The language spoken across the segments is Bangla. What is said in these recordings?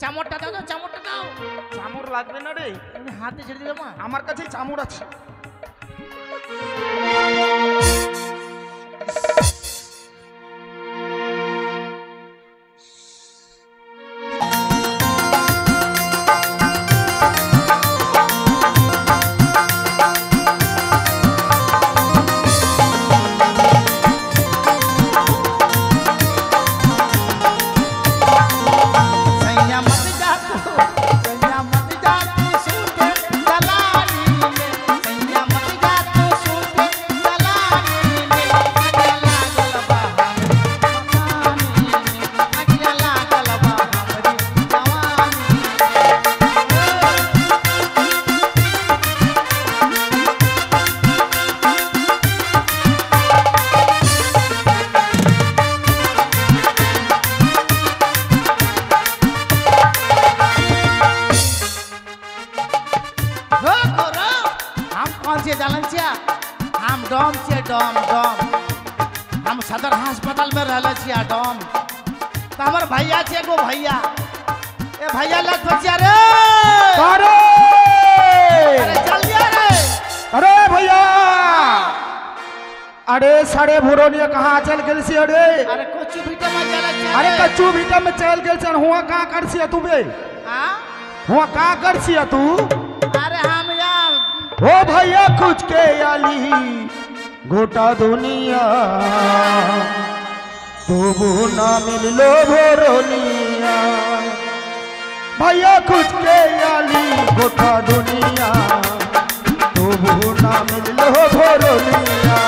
চামড়টা দাও তো, চামড়টা দাও। চামড় লাগবে না রে, এমনি হাতে ছেড়ে দিলাম। আমার কাছে চামড় আছে। हम सदर अस्पताल में रह डॉम तो हमार भैया छे गो भैया ए भैया लग बचिया रे अरे अरे जल्दी आ रे अरे भैया अरे सारे भोरोनिया कहाँ चल गेल सी अरे अरे कच्चू भीटा में चला अरे कच्चू भीटा में चल गेल सन हुआ का कर सी तू बे हां हुआ का कर सी तू अरे हम यार ओ भैया कुछ के आली गोटा दुनिया तू ना मिलो भोरोनिया भैया कुछ के आली गोटा दुनिया तू ना मिलो भोरोनिया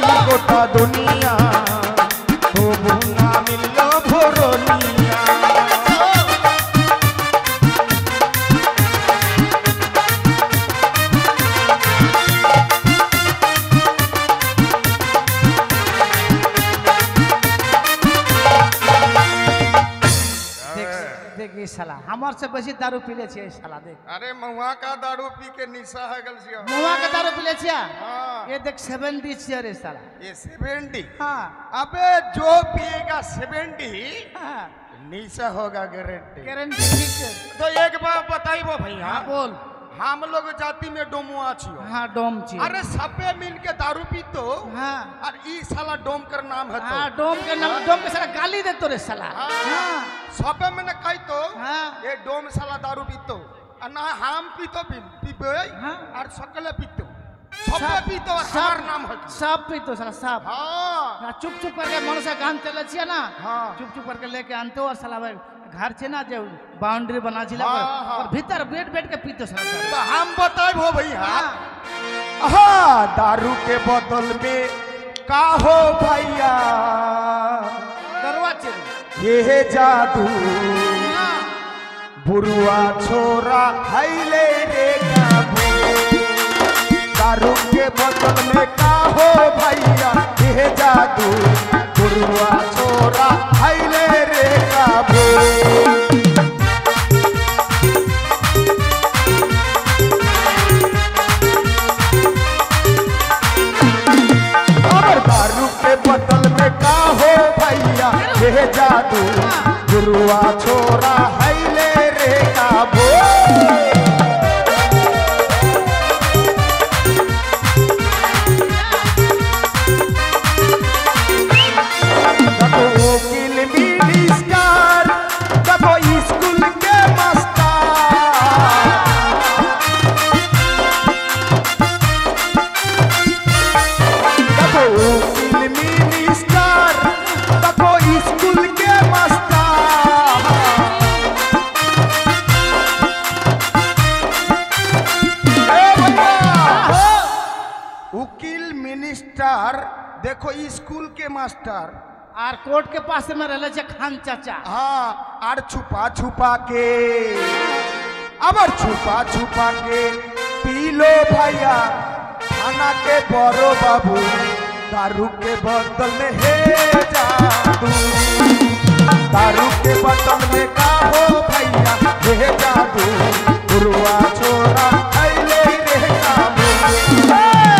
दुनिया तो भूना मिलो भोरोनिया देख ये साला हमार से बेसी दारू पीले छे साला देख अरे महुआ का दारू पी के निशा है गल छिया महुआ का दारू पीले छिया हां ये देख 70 छे रे साला ये 70 हां अबे जो पिएगा 70 हां निशा होगा गारंटी गारंटी ठीक है तो एक बार बताइबो भैया हां बोल हम लोग जाति में डोमुआ छियो हां डोम छी अरे सबे मिल के दारू पीतो हां और ई साला डोम कर नाम है तो हां डोम के नाम डोम के साला गाली देतो रे साला हां सबे में न कहि तो हां ये डोम साला दारू पीतो और ना हम पीतो पीबे हां और सकले पीतो सबे पीतो और हमार नाम है सब पीतो साला सब हां चुप चुप करके मन से गान चले छिया ना हां चुप चुप करके लेके आनते और साला भाई घर छे ना जो बाउंड्री बना जिला और भीतर बैठ बैठ के पीतो साला तो हम बताइब हो भैया हां दारू के बोतल में का हो भैया दरवा चल ये जादू बुरुआ छोरा हैले रे काबू दारू के बोतल में का हो भैया ये जादू बुरुआ छोरा हैले रे काबू दारू के बोतल में का हो भैया ये जादू गुरुआ छोरा हैले रे काबू देखो वकील मिनिस्टर देखो स्कूल के मास्टर देखो वकील मिनिस्टर देखो स्कूल के मास्टर वकील मिनिस्टर देखो स्कूल के मास्टर और कोर्ट के पास में रहले छे खान चाचा हाँ और छुपा छुपा के अब छुपा छुपा के पी लो भैया थाना के बड़ो बाबू दारू के बोतल में है जादू दारू के बटन में का हो भैया रे जादू गुरुआ छोरा खैले रे काबू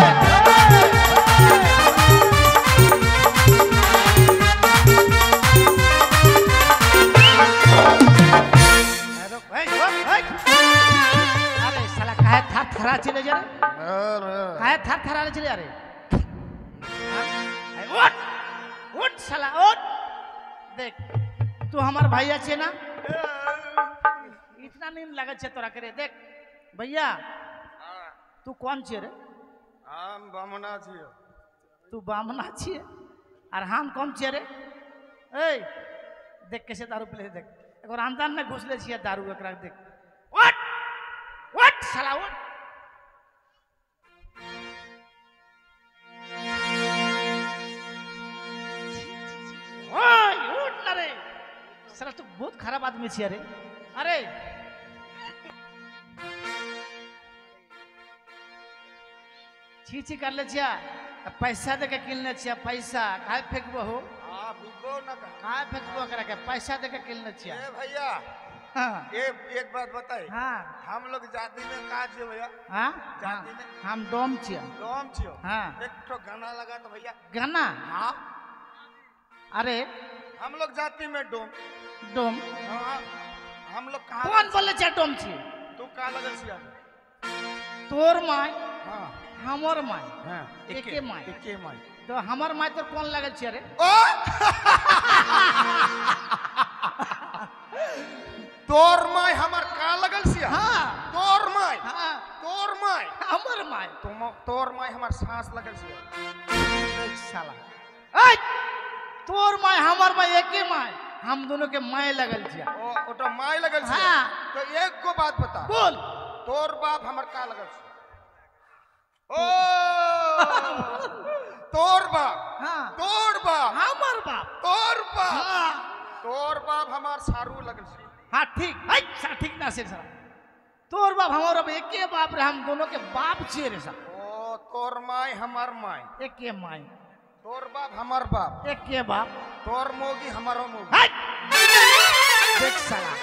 अरे साला काहे थार थरा चले जा रे काहे थार थरा चले जा रे उठ उठ साला उठ देख तू हमार भैया छे ना इतना नींद लगे छे तोरा करे देख भैया तू कौन छे रे हम बामना छियो तू बामना छे और हम कौन छे रे ए देख कैसे दारू पीले देख एगो रामदान में घुसले छिए दारू एकरा देख उठ उठ साला उठ ओए उठ ना रे साला तू बहुत खराब आदमी छिए रे अरे छी छी कर ले छिया पैसा दे के किनले छिया पैसा काहे फेंकबो हो हां बिगो न का काहे फेंकबो करा के पैसा दे के किनले छिया ए भैया हां एक बात बताई हां हम लोग जाति में का छियो भैया हां जाति में हम डोम छिया डोम छियो हां एक ठो गाना लगा तो भैया गाना हां अरे हम लोग जाति में डोम डोम हां हम लोग कहां कौन बोले छे डोम छी तू का लगल छिया तोर माय हां हमर माय हां एके माय एके माय तो हमर माय तो कौन लगल छे रे ओ तोर माय हमर का लगल छिया हां तोर माय हां तोर माय हमर माय तुम तोर माय हमर सांस लगल छिया एक साला ए तोर माय हमर माय एके माय हम दोनों के माय लगल छिया ओ ओटा माय लगल छिया हां तो एक को बात बता बोल तोर बाप हमर का लगल छिया ओ तोर बाप हां तोर बाप हमर बाप तोर बाप हां तोर बाप हमार सारू लगल छिया हाँ ठीक है सर ठीक ना से सर तोर बाप हमारा एके बाप रे हम दोनों के बाप छिए रे सर ओ तोर माय हमार माय एके माय तोर बाप हमार बाप एके बाप तोर मोगी हमारो मोगी हाय देख साला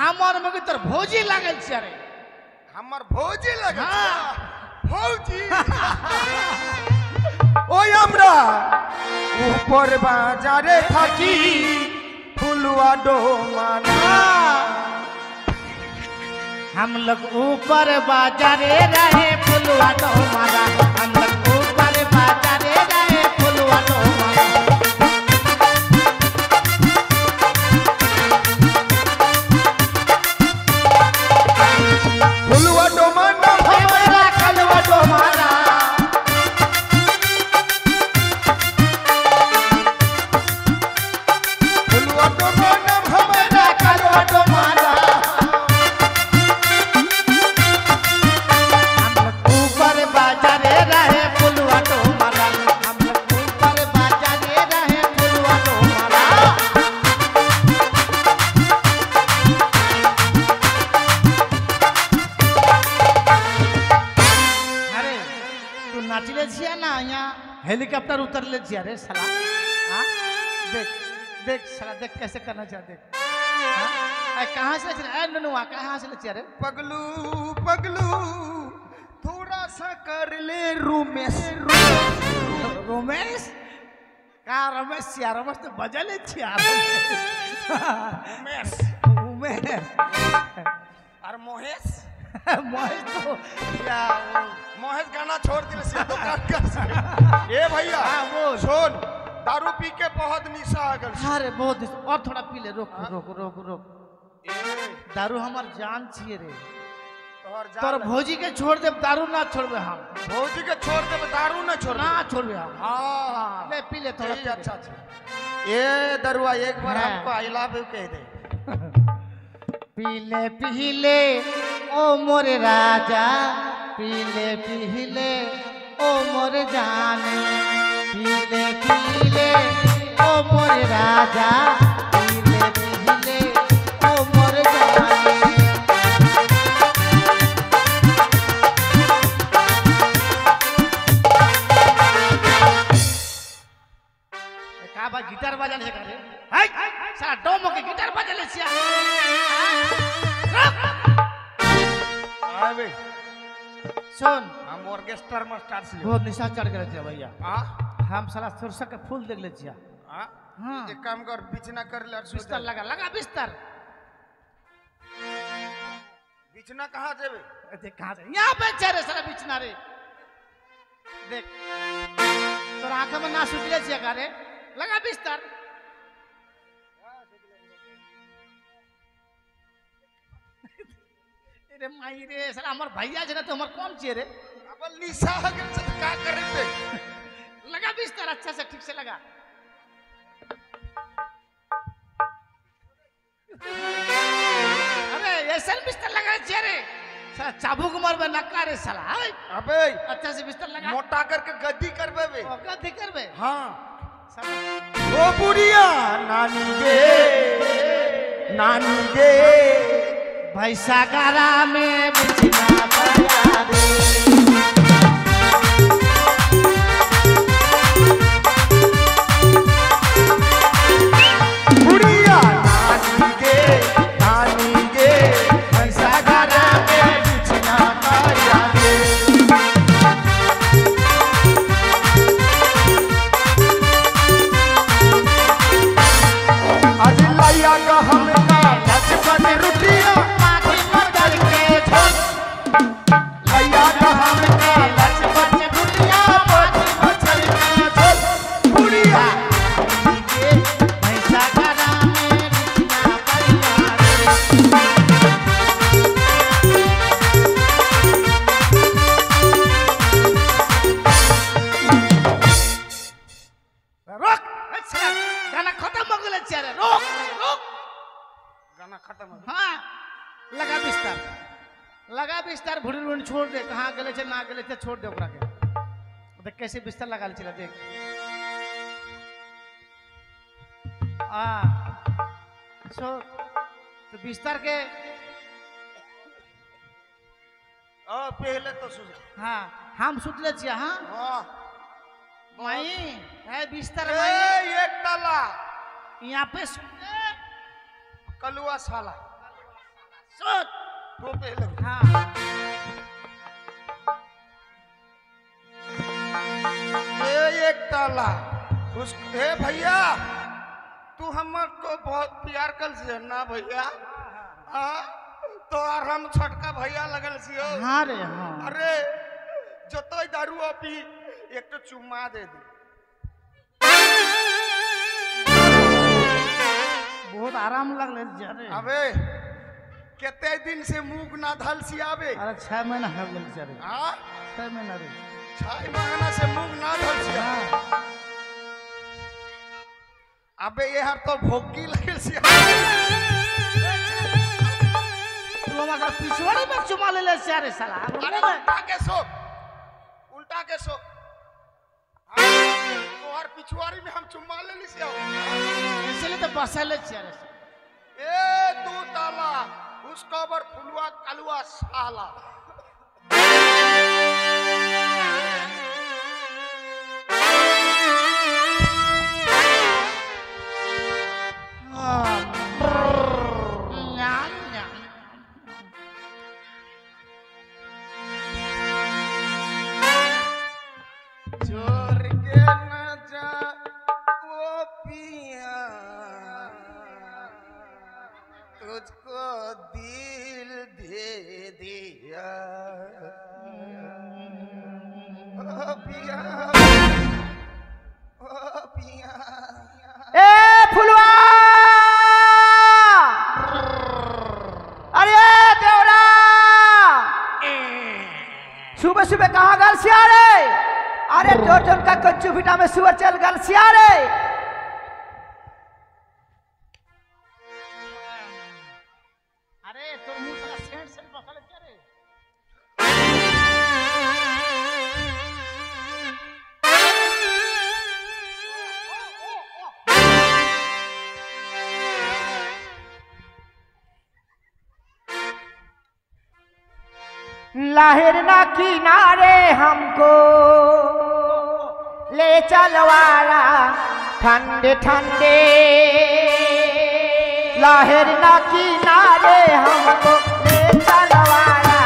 हमर में तोर भौजी लागल छै रे हमर भौजी लगल हाँ। छिया भौजी ओय हमरा ऊपर बाजारे थाकी फुलवा डोमाना हम लोग ऊपर बाजारे रहे फुलवा डोमारा हम लोग ऊपर बाजारे रहे फुलवा डोमारा फुलवा डोमाना हमरा कलवा डोमारा फुलवा डोमाना हमरा कलवा डोमारा हम लोग ऊपर बाजारे रहे फुलवा डोमारा हम लोग ऊपर बाजारे रहे फुलवा डोमारा अरे तू नाचले छिया ना यहाँ हेलीकॉप्टर उतरले छिया रे साला हाँ देख देख साला देख कैसे करना चाहिए देख हाँ? कहाँ से ले छिया ए ननुआ कहाँ से ले छिया रे पगलू पगलू थोड़ा सा कर ले रूमेश रोमेश का रमेश छिया रमेश तो बजले छिया उमेश उमेश और मोहेश महेश तो या वो मोहेश गाना छोड़ दिले से दुकान कर से ए भैया हाँ, बोल। सुन दारू पी के बहुत निशा आ गल से। अरे बहुत और थोड़ा पी ले रोक रोक रोक रोक ए दारू हमार जान छिए रे तोहर तोर जान भौजी के छोड़ दे दारू ना छोड़बे हम भौजी के छोड़ दे दारू न छोड़ ना छोड़बे हम हां ले पी ले थोड़ा ये पी ले। अच्छा अच्छा ए दरुआ एक बार हाँ। हमको आई लव यू कह दे पीले ओ मोर राजा पीले ओ मोर जाने पीले ओ मोर राजा पीले ओ मोर जाने का बा गिटार बजाने से करे हाय साला बे सुन हम ऑर्केस्ट्रा में स्टार से बहुत निशा चढ़ गए थे भैया हां हम साला सरसा के फूल देख ले छिया हां हाँ एक काम कर बिछना कर ले बिस्तर लगा लगा बिस्तर बिछना कहाँ जेबे देख कहाँ से यहाँ पे चेहरे सारा बिछना रे देख तोर आंख में ना सुतले छिया का रे लगा बिस्तर अरे माई रे साला हमर भैया जना तो हमर कौन छिए रे अब निशा हो गेल से का करे बे लगा बिस्तर अच्छा से ठीक से लगा अरे ऐसा बिस्तर लगा चेहरे साला चाबुक मारबे नक्का रे साला हाय अबे अच्छा से बिस्तर लगा मोटा करके गद्दी करबे बे गद्दी करबे हां साला ओ बुढ़िया नानी गे भैसा गारा में बिछना पड़ा रे बुढ़िया नानी गे भैसा गारा में बिछना पड़ा रे आज लैया का हमका लचपन रुटिया लैया का हमका लचपन रुटिया बुढ़िया भैसा गारा में बिछना पड़ा रोक अच्छा गाना खत्म हो गेल चेहरे रोक रोक गाना खत्म हो हाँ लगा बिस्तर भुड़ी भुड़ी छोड़ दे कहाँ गले छे ना गले छे छोड़ दे ओकरा के देख कैसे बिस्तर लगा ले देख सो तो बिस्तर के पहले तो सुन हाँ हम सुतले छिया हाँ हां माई है बिस्तर ए माई एक ताला यहाँ पे सुते कलुआ साला सुत तो पहले हाँ एक ताला उस हे भैया तू हमको बहुत प्यार कर से ना भैया हाँ तो और हम छोटका भैया लगल सियो हाँ रे हाँ अरे जतो दारू पी एक तो चुम्मा दे दे बहुत आराम लगले जा रे अबे केते दिन से मुंह ना धल सियाबे अरे 6 महीना हो गेल जा रे हां 6 महीना रे 6 महीना से मुंह ना धल सिया हाँ अबे ये हर तो भोगी लगल सिया तू हमारा पिछवाड़े में चुमा ले ले सारे साला अरे उल्टा के सो तो हर पिछवाड़ी में हम चुम्मा ले ली सिया इसलिए तो बसले सारे ए तू ताला उसका बर फुलवा कलुआ साला चोर के न जा वो पिया तुझको दिल दे दिया ओ पिया ए फुलवा अरे देवरा सुबह सुबह कहाँ गल सिया रे अरे टोटन का कच्चू फिटा में सुअर चल गल सिया रे अरे तो मुंह साला सेंट सेंट बसले क्या रे लहर ना किनारे हमको ले चलवाला ठंडे ठंडे लहर ना किनारे हमको ले चलवाला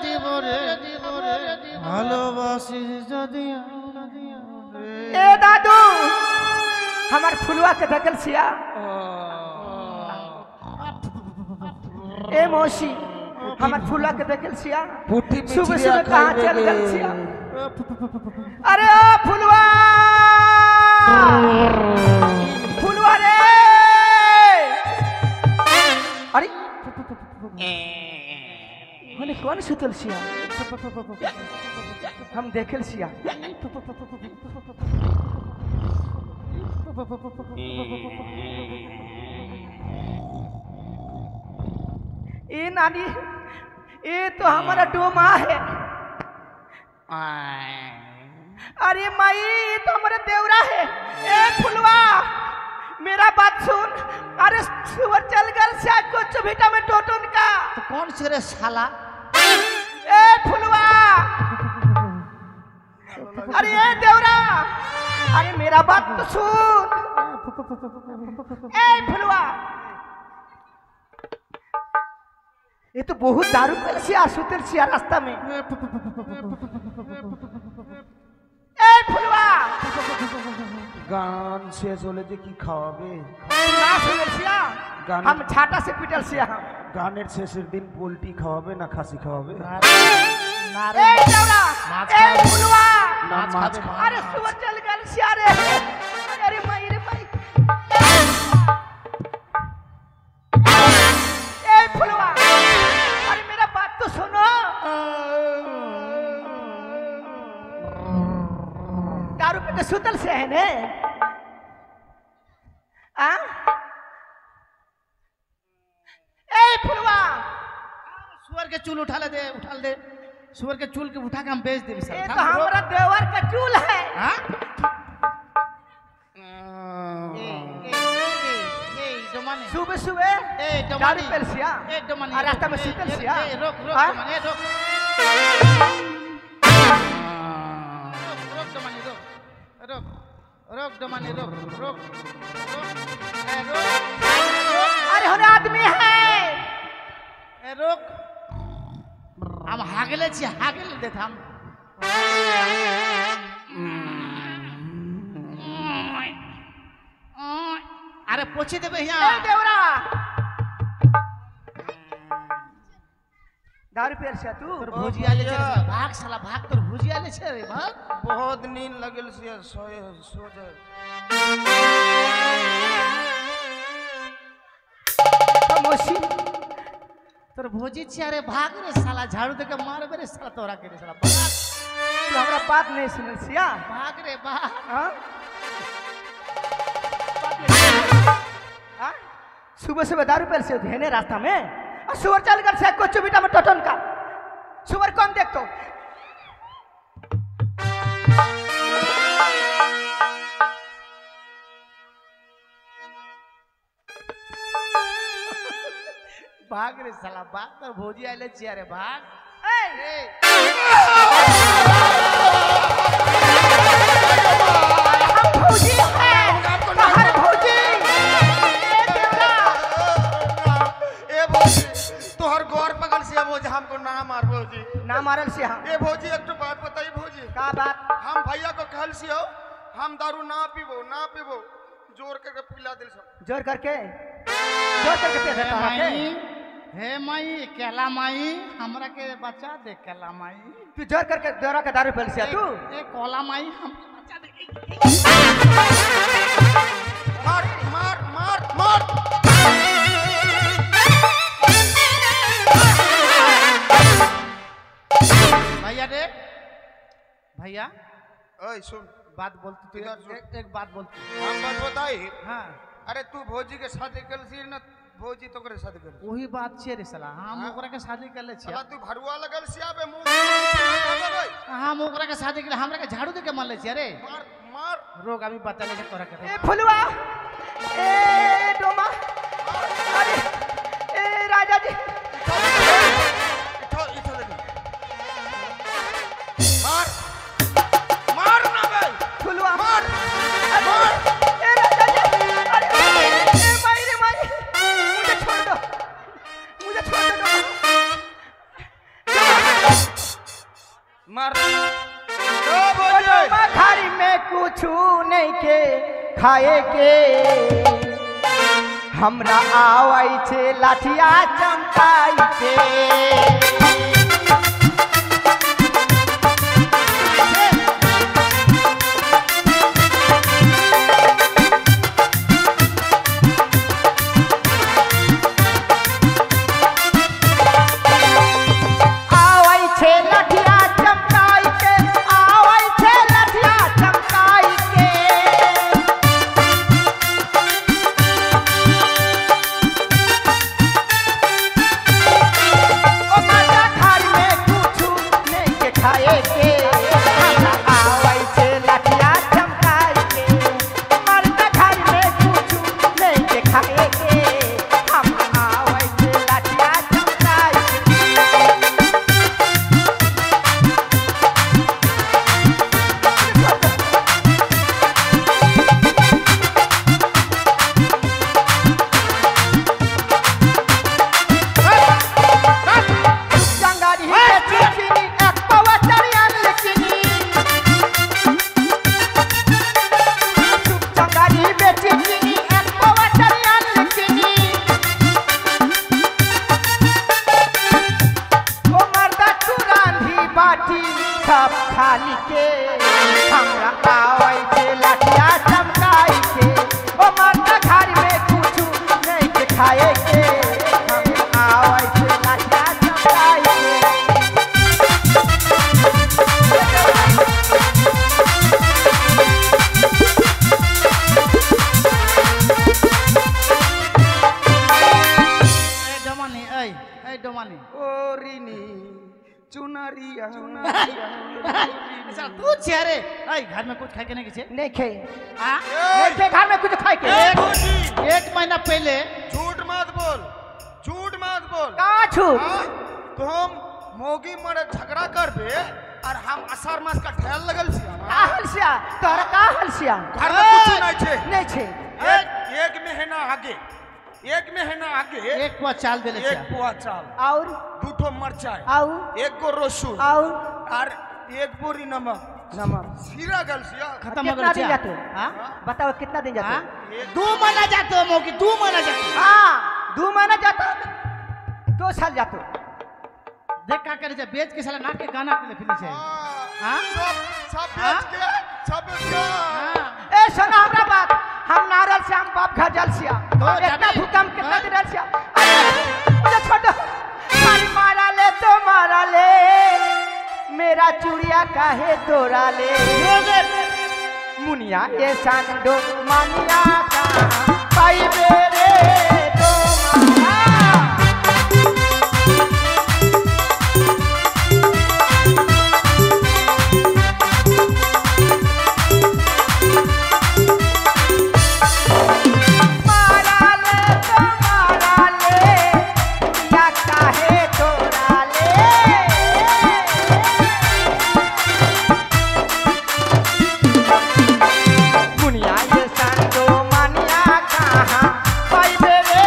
দিব রে ভালোবাসি যদি ए दादू हमार फुलवा के धकल सिया ए मौसी हमार फुलवा के धकल सिया पुट्ठी सुबह सुबह कहाँ चल गल सिया अरे ओ फुलवा फुलवा रे अरे होने कौन सुतल सिया हम देखल सिया ए नानी ये तो हमारा डोमा है अरे माई ये तो हमारा देवरा है ए फुलवा मेरा बात सुन अरे सुअर चल गल से कुछ बेटा में टोटन का तो कौन से रे साला ए फुलवा अरे ए देवरा अरे मेरा बात तो सुन ए फुलवा ये तो बहुत दारू पील सिया सुतल सिया रास्ता में ए फुलवा गान শেষ হলে যে কি খাওয়াবে ना सुतल सिया गाना- हम छाता से पिटल सिया हम গানের শেষের দিন পোলট্রি খাওয়াবে না খাসি খাওয়াবে ए देवरा ए फुलवा না মাছ খাওয়াবে। अरे सुअर चल गल सिया रे अरे माई रे माई ए फुलवा अरे मेरा बात तो सुनो दारू पे के सुतल से है ने आ ए फुलवा सुअर के चूल उठा दे सुअर के चूल के उठा के हम बेच दे ये तो हमारा देवर का चूल है हाँ सुबह सुबह दारू पे सिया और रास्ता में सुतल सिया रोक हाँ? डमानी रोक रोक डमानी रोक रोक रोक डमानी रोक रोक रोक अरे होने आदमी है रोक हम हागले छी हागले देत हम अरे पोछी देबे ए यहाँ देवरा दारू पे सिया तू तोर भोजी आले छे रे, भाग साला भाग तोर भोजी आले छे रे भाग बहुत नींद लगल से सो जाए खामोशी तोर भोजी छे रे भाग रे साला झाड़ू दे के मार रे साला तोरा के रे साला भाग तू हमारा बात नहीं सुनल सिया भाग रे भाग हाँ? हाँ? सुबह सुबह दारू पे से धेने रास्ता में और सुअर चल कर से कुछ बेटा में टटन का सुअर कौन देख तो भाग रे साला भाग तोर भोजी आले छे रे भाग ए! हम भौजी हैं बाहर भौजी ए देवरा ए भौजी तोहर गौर पकड़ से भौजी हमको ना मार भौजी ना मारल से हम ए भौजी एक तो बात बताई भौजी का बात हम भैया को कहल से हो हम दारू ना पीबो जोर करके पिला दिल सब जोर करके पे देता है के? हे माई केला माई हमरा के बच्चा दे केला माई तू जोर करके जोरा का दारू पे से तू ए कोला माई हम बच्चा दे मार मार मार मार भैया देख भैया ओए सुन बात बोलती तू इधर सुन। एक बात बोलती हम बात बताई हाँ अरे तू भौजी के शादी कर सी ना भौजी तो करे शादी कर वही बात छे रे साला हम हाँ? ओकरा के शादी कर ले छिया साला तू भरुआ लगल सिया बे मुंह हम ओकरा के शादी के लिए हमरा के झाड़ू दे के मान ले छिया रे मार मार रोग अभी बता ले तोरा के ए फुलवा ए डोमा अरे ए राजा जी इठो इठो देखो मार मार ना बे फुलवा मार अरे ए राजा जी अरे ए माई रे माई मुझे छोड़ दो डोमा। मार ओ बोले घर में कुछ नहीं के खाए के हमरा आवे छे लाठिया चमकाई के खाली के हमरा आवे छे लाठिया चमकाई के ओ मर्दा घर में कुछ नहीं के खाए के हमरा आवे छे लाठिया चमकाई ए डमानी ए डमानी ओरिनी चुनरिया अच्छा तू चेहरे आई घर में कुछ खाए के नहीं किसे नहीं खे हां नहीं खे घर में कुछ खाए के एक महीना पहले झूठ मत बोल का झूठ तुम मोगी मरे झगड़ा करबे और हम असार मास का ठहल लगल छी का हलसिया तोरा का हलसिया घर में कुछ नहीं छे एक महीना आगे एक पुआ चाल दे ले एक पुआ चाल और दूठो मरचाई और एक गो रसून और एक बोरी नमक सीरा गल सिया खत्म हो कितना दिन गया जाते हां बताओ कितना दिन जाते हां 2 महीना जाते हो मोगी 2 महीना जाते हाँ 2 महीना जाता 2 साल जाते देख का करे जा बेच के साला ना के गाना पे फिल्म से हां सब हाँ? सब हां ए सुना हमरा बात हम नारल श्याम बाप घर जल सिया तो इतना जाबे? भूकंप कितना हाँ? दिन रह सिया मुझे छोड़ो मारा ले तो मारा ले मेरा चूड़िया काहे तोड़ा ले मुनिया ये सांडो मानिया का पाई बेरे तो मारा मुनिया ये सांडो मानिया कहाँ पाई बेरे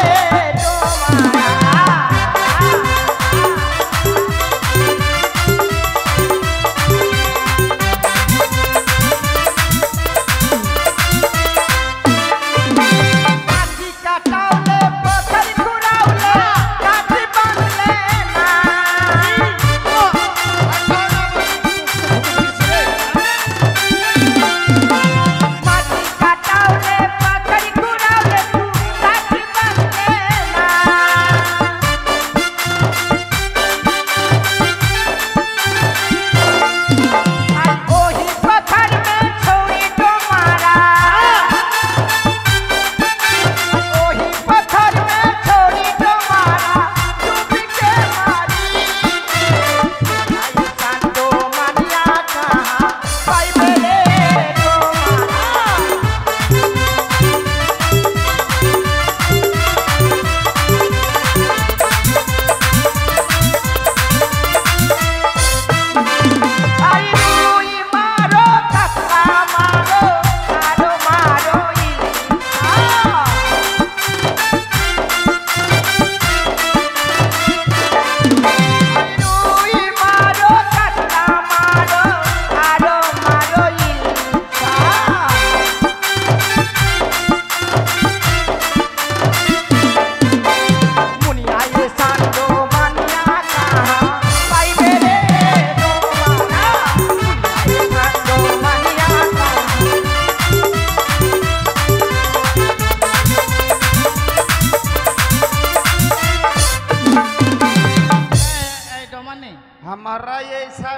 हमारा ऐसा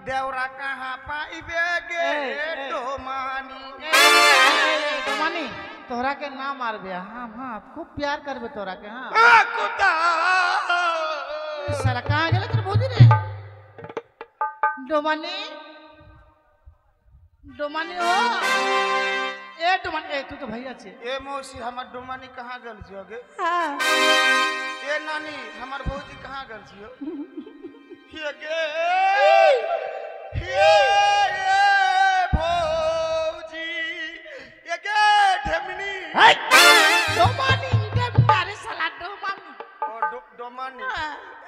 देवरा कहाँ पाइबे गे डोमानी। डोमानी तोहरा के ना मारबे। हाँ हाँ खूब प्यार करबे तोहरा के। हाँ कुत्ता साला कहाँ गेले तेरे भौजी रे? डोमानी डोमानी हो ए डोमानी ए तू तो भैया छे। ए मौसी हमार डोमानी कहाँ गल छियो गे? हाँ ए नानी हमार भौजी कहाँ गल छियो? हिया गे हिया भौजी ये गे ढेमनी। डोमानी ढेमनी साला डोमानी। ओ डोमानी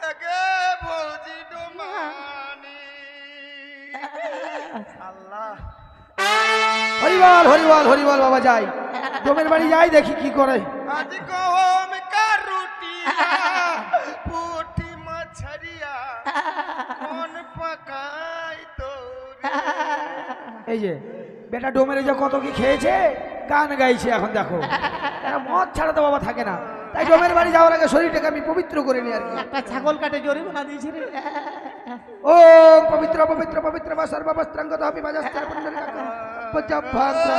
ये गे भौजी डोमानी। আল্লাহ হরিবল হরিবল হরিবল বাবা যাই জমের বাড়ি যাই দেখি কি করে। आज गहूम का रोटिया पोठी मछरिया कौन पकाई तो এই যে বেটা ডোমেরে যে কত কি খেয়েছে গান গাইছে এখন দেখো। এরা মদ ছাড়া তো বাবা থাকে না, তাই ডোমের বাড়ি যাওয়ার আগে শরীরটাকে আমি পবিত্র করে নিই আর কি। একটা ছাগল কাটে জরি বানা দিয়েছে রে। ওম পবিত্র পবিত্র পবিত্র বা সর্ববস্ত্রাঙ্গত আমি বাজাস্তার পঞ্চভাদ্র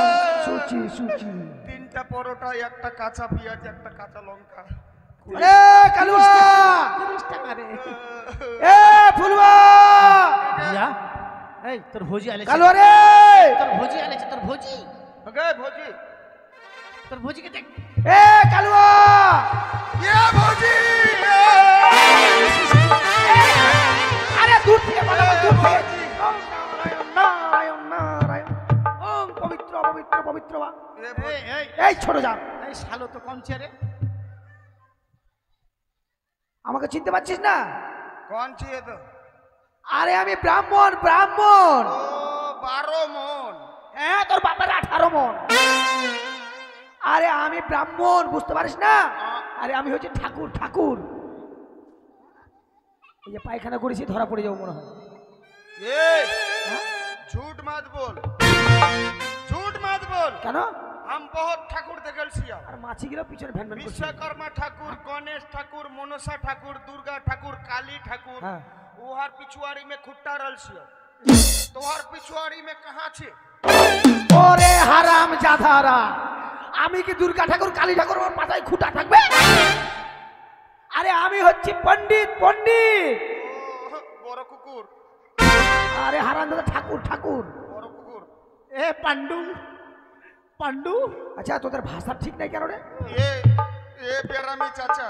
সুচি সুচি। তিনটা পরোটা একটা কাঁচা পেঁয়াজ একটা কাঁচা লঙ্কা। এ কালুয়া 30 টাকা রে। এ ফুলবা भैया এই তোর ভোজি আলেছে। কালুয়া রে তোর ভোজি আলেছে তোর ভোজি। গে ভোজি তোর ভোজি কে দেখ। এ কালুয়া ये भोजी আরে দূর থেকে বলো দূর থেকে। ওম নারায়ণ নারায়ণ ওম পবিত্র পবিত্র পবিত্র বা। এই এই এই ছোট যা এই শালো তো কম ছে রে। আমাকে চিনতে পারছিস না? कौन चाहिए तो? আরে আমি ব্রাহ্মণ ব্রাহ্মণ। ओ 12 मन। হ্যাঁ তোর বাবার 18 মন। আরে আমি ব্রাহ্মণ বুঝতে পারিস না? আরে আমি হচ্ছে ঠাকুর ঠাকুর। এই যে পায়খানা করেছি ধরা পড়ে যাবো মনে হয়। ए झूठ मत बोल झूठ मत बोल। কেন? हम बहुत ठाकुर देखल छिया। আর মাছিগুলো পিছনে ভ্যান ভ্যান করছে। विश्वकर्मा ठाकुर गणेश ठाकुर मनसा ठाकुर दुर्गा ठाकुर काली ठाकुर हाँ। ओहर पिछुआरी में खुट्टा रल छिया। तोहर पिछुआरी में कहाँ छे? ওরে হারাম জাদারা, আমি কি দুর্গা ঠাকুর কালী ঠাকুর আমার পাতায় খুঁটা থাকবে? আরে আমি হচ্ছি পণ্ডিত পণ্ডিত। বড় কুকুর আরে হারাম দাদা ঠাকুর ঠাকুর। বড় কুকুর। এ পান্ডু পান্ডু আচ্ছা তোদের ভাষা ঠিক নাই কেন রে? ये बेरामी चाचा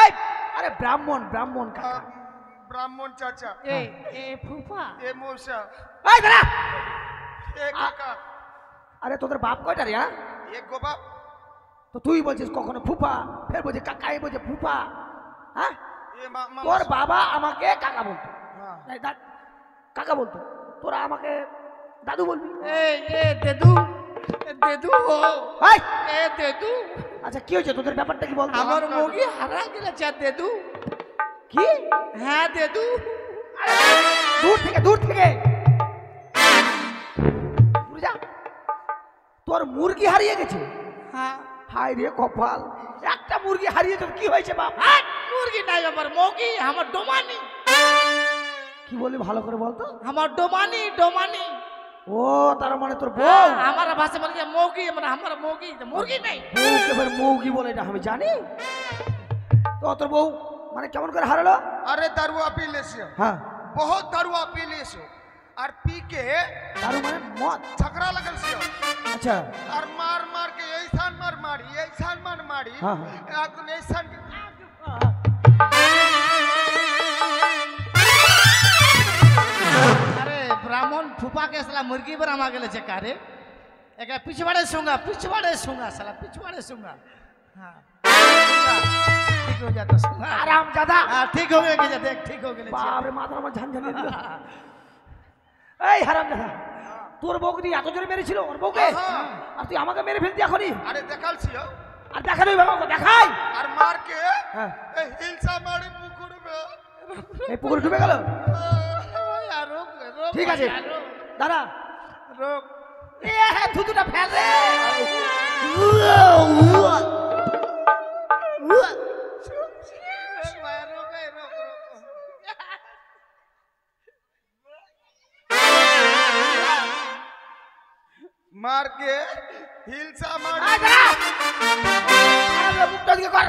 এই আরে ব্রাহ্মণ ব্রাহ্মণ কাকা। ब्राह्मण चाचा এ এ ফুফা ये मौसा এই দাঁড়া। ये काका আরে তোদের বাপ কয়টা রে? হ্যাঁ ये गोबाप তো তুই বলছিস কখনো ফুফা, ফের বলছে কাকা, এই বলছে ফুফা। হ্যাঁ ये मामा তোর বাবা আমাকে কাকা বলতো। हाँ। এই কাকা বলতো, তোরা আমাকে দাদু বলবি। এ এ দেদু দেদু ও এই এ দেদু আচ্ছা কি হয়েছে তোদের ব্যাপারটা কি বলতো? আমার মুগি হারা গেছে দেদু। কি? হ্যাঁ দেদু। দূর থেকে দূর থেকে দূরে যা। তোর মুরগি হারিয়ে গেছে? হ্যাঁ হায় রে কপাল, একটা মুরগি হারিয়ে তোর কি হয়েছে বাপ? হাট মুরগি নাই আমার মুগি আমার ডোমানি। কি বললি ভালো করে বলতো? আমার ডোমানি ডোমানি। ও তার মানে তোর বউ। আমার ভাষা বলে যে মুগি মানে আমার মুগি মুরগি নাই। বউকে এবার মৌগি বলে এটা আমি জানি। তো তোর বউ মানে কেমন করে হারালো? अरे दारुआ पी ले से হ্যাঁ बहुत दारुआ पी ले से और पी के তার মানে মদ। झगड़ा लगल से আচ্ছা और मार मार के ऐसा मार मारी ऐसा मार मारी हाँ, एकदम ऐसा अरे ब्राह्मण फूफा के साला मुर्गी पर आमा गेले का रे। एक पिछवाड़े सूंगा साला पिछवाड़े सूंगा। हाँ ठीक हो जाता सूंगा। আরাম জাদা। हाँ ठीक हो गया कि देख ठीक हो गया। বাপরে মাথার আমার ঝানঝানি দিল। এই হারাম জাদা, তোর বউকে তুই এত জোরে মেরেছিল ওর বউকে, আর তুই আমাকে মেরে ফেলতি এখনই? अरे देखल से আর দেখা দেবে বাবাকে দেখাই। और मार के হ্যাঁ ए हिलसा मारी पुकुर में এই পুকুরে ডুবে গেল। यार रोक रोक ঠিক আছে দাঁড়া। रोक। এ হ্যাঁ থুতুটা ফেল রে। मार के हिलसा मार আয় দাঁড়া। আরে মুখটা দিকে কর।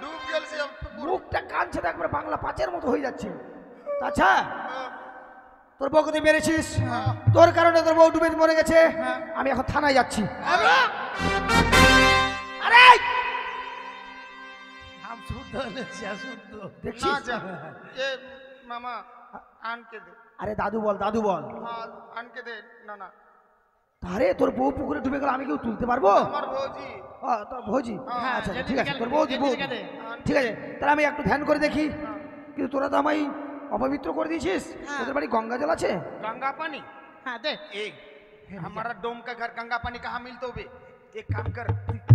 डूब गेल से अब মুখটা কানছে তো একবার বাংলা পাঁচের মতো হয়ে যাচ্ছে। আচ্ছা তোর বউকে তুই মেরেছিস, তোর কারণে তোর বউ ডুবে মরে গেছে। আমি এখন থানায় যাচ্ছি। আরে हम शुद्ध लेछिया शुद्ध ना দেখছিস? जा ये मामा आन के दे আরে দাদু বল, দাদু বল। हाँ आन के दे ना ना আরে তোর বউ পুকুরে ডুবে গেল, আমি কেউ তুলতে পারবো? हमार भौजी তোর ভৌজি? হ্যাঁ, আচ্ছা জলদি ঠিক আছে, নিকাল, তোর বৌদি জলদি বৌদি। নিকাল দে। ঠিক আছে, তাহলে আমি একটু ধ্যান করে দেখি। কিন্তু তোরা তো আমায় অপবিত্র করে দিয়েছিস। হ্যাঁ। তোদের বাড়ি গঙ্গা জল আছে? गंगा पानी हाँ देख एक हमारा डोम का घर गंगा पानी कहाँ मिलता बे एक काम कर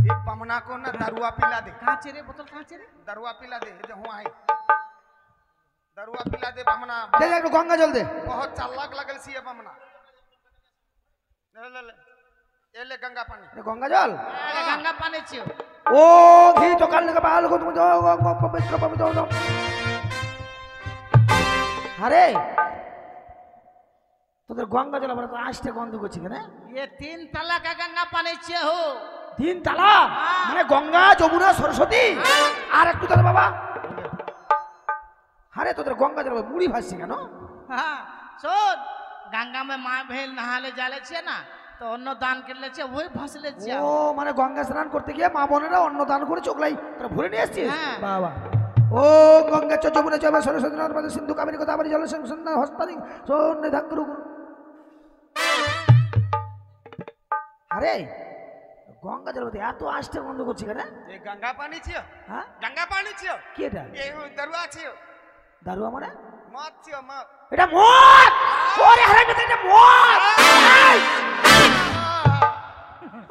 एक बमना को ना दरुआ पिला दे कहाँ चेरे बोतल कहाँ चेरे दरुआ पिला दे जो हुआ है दरुआ पिला दे बमना দে দে, একটু গঙ্গা জল দে। बहुत चालाक लगल सी है बमना ले ले ले ये ले गंगा पानी এটা গঙ্গা জল? अरे गंगा पानी छियो ও ঘি তো কাল থেকে পাল কো তুমি পবিত্র পবিত্র দাও। আরে তোদের গঙ্গা জল আবার তো আসতে গন্ধ করছে কেন? ये 3 तला का गंगा पानी छियो हो তিন তালা মানে গঙ্গা, যমুনা, সরস্বতী আর একটু তাহলে বাবা। আরে তোদের গঙ্গা জল মুড়ি ভাসছে কেন? हाँ सुन गंगा में माँ बहन नहा ले जाले छिए ना तो अन्न दान कर ले छिए वही भस ले छिए ও মানে গঙ্গা স্নান করতে গিয়ে মা বোনেরা অন্ন দান করে চোখলাই তোরা ভরে নিয়ে আসছিস? হ্যাঁ। বাবা ও গঙ্গা চ যমুনা চ সরস্বতী নর্মদা সিন্ধু কাবেরী গোদাবরী জলসংসন্ধান হস্তানি সোনে ধাঙ্গুরু। আরে গঙ্গা জল এত আসতে বন্ধ করছি কেন? ये गंगा पानी छियो হ্যাঁ गंगा पानी छियो কি এটা? ये दरुआ छियो দারুয়া মানে? मत छियो मत এটা মদ। ওরে হারামি এটা মদ। এই!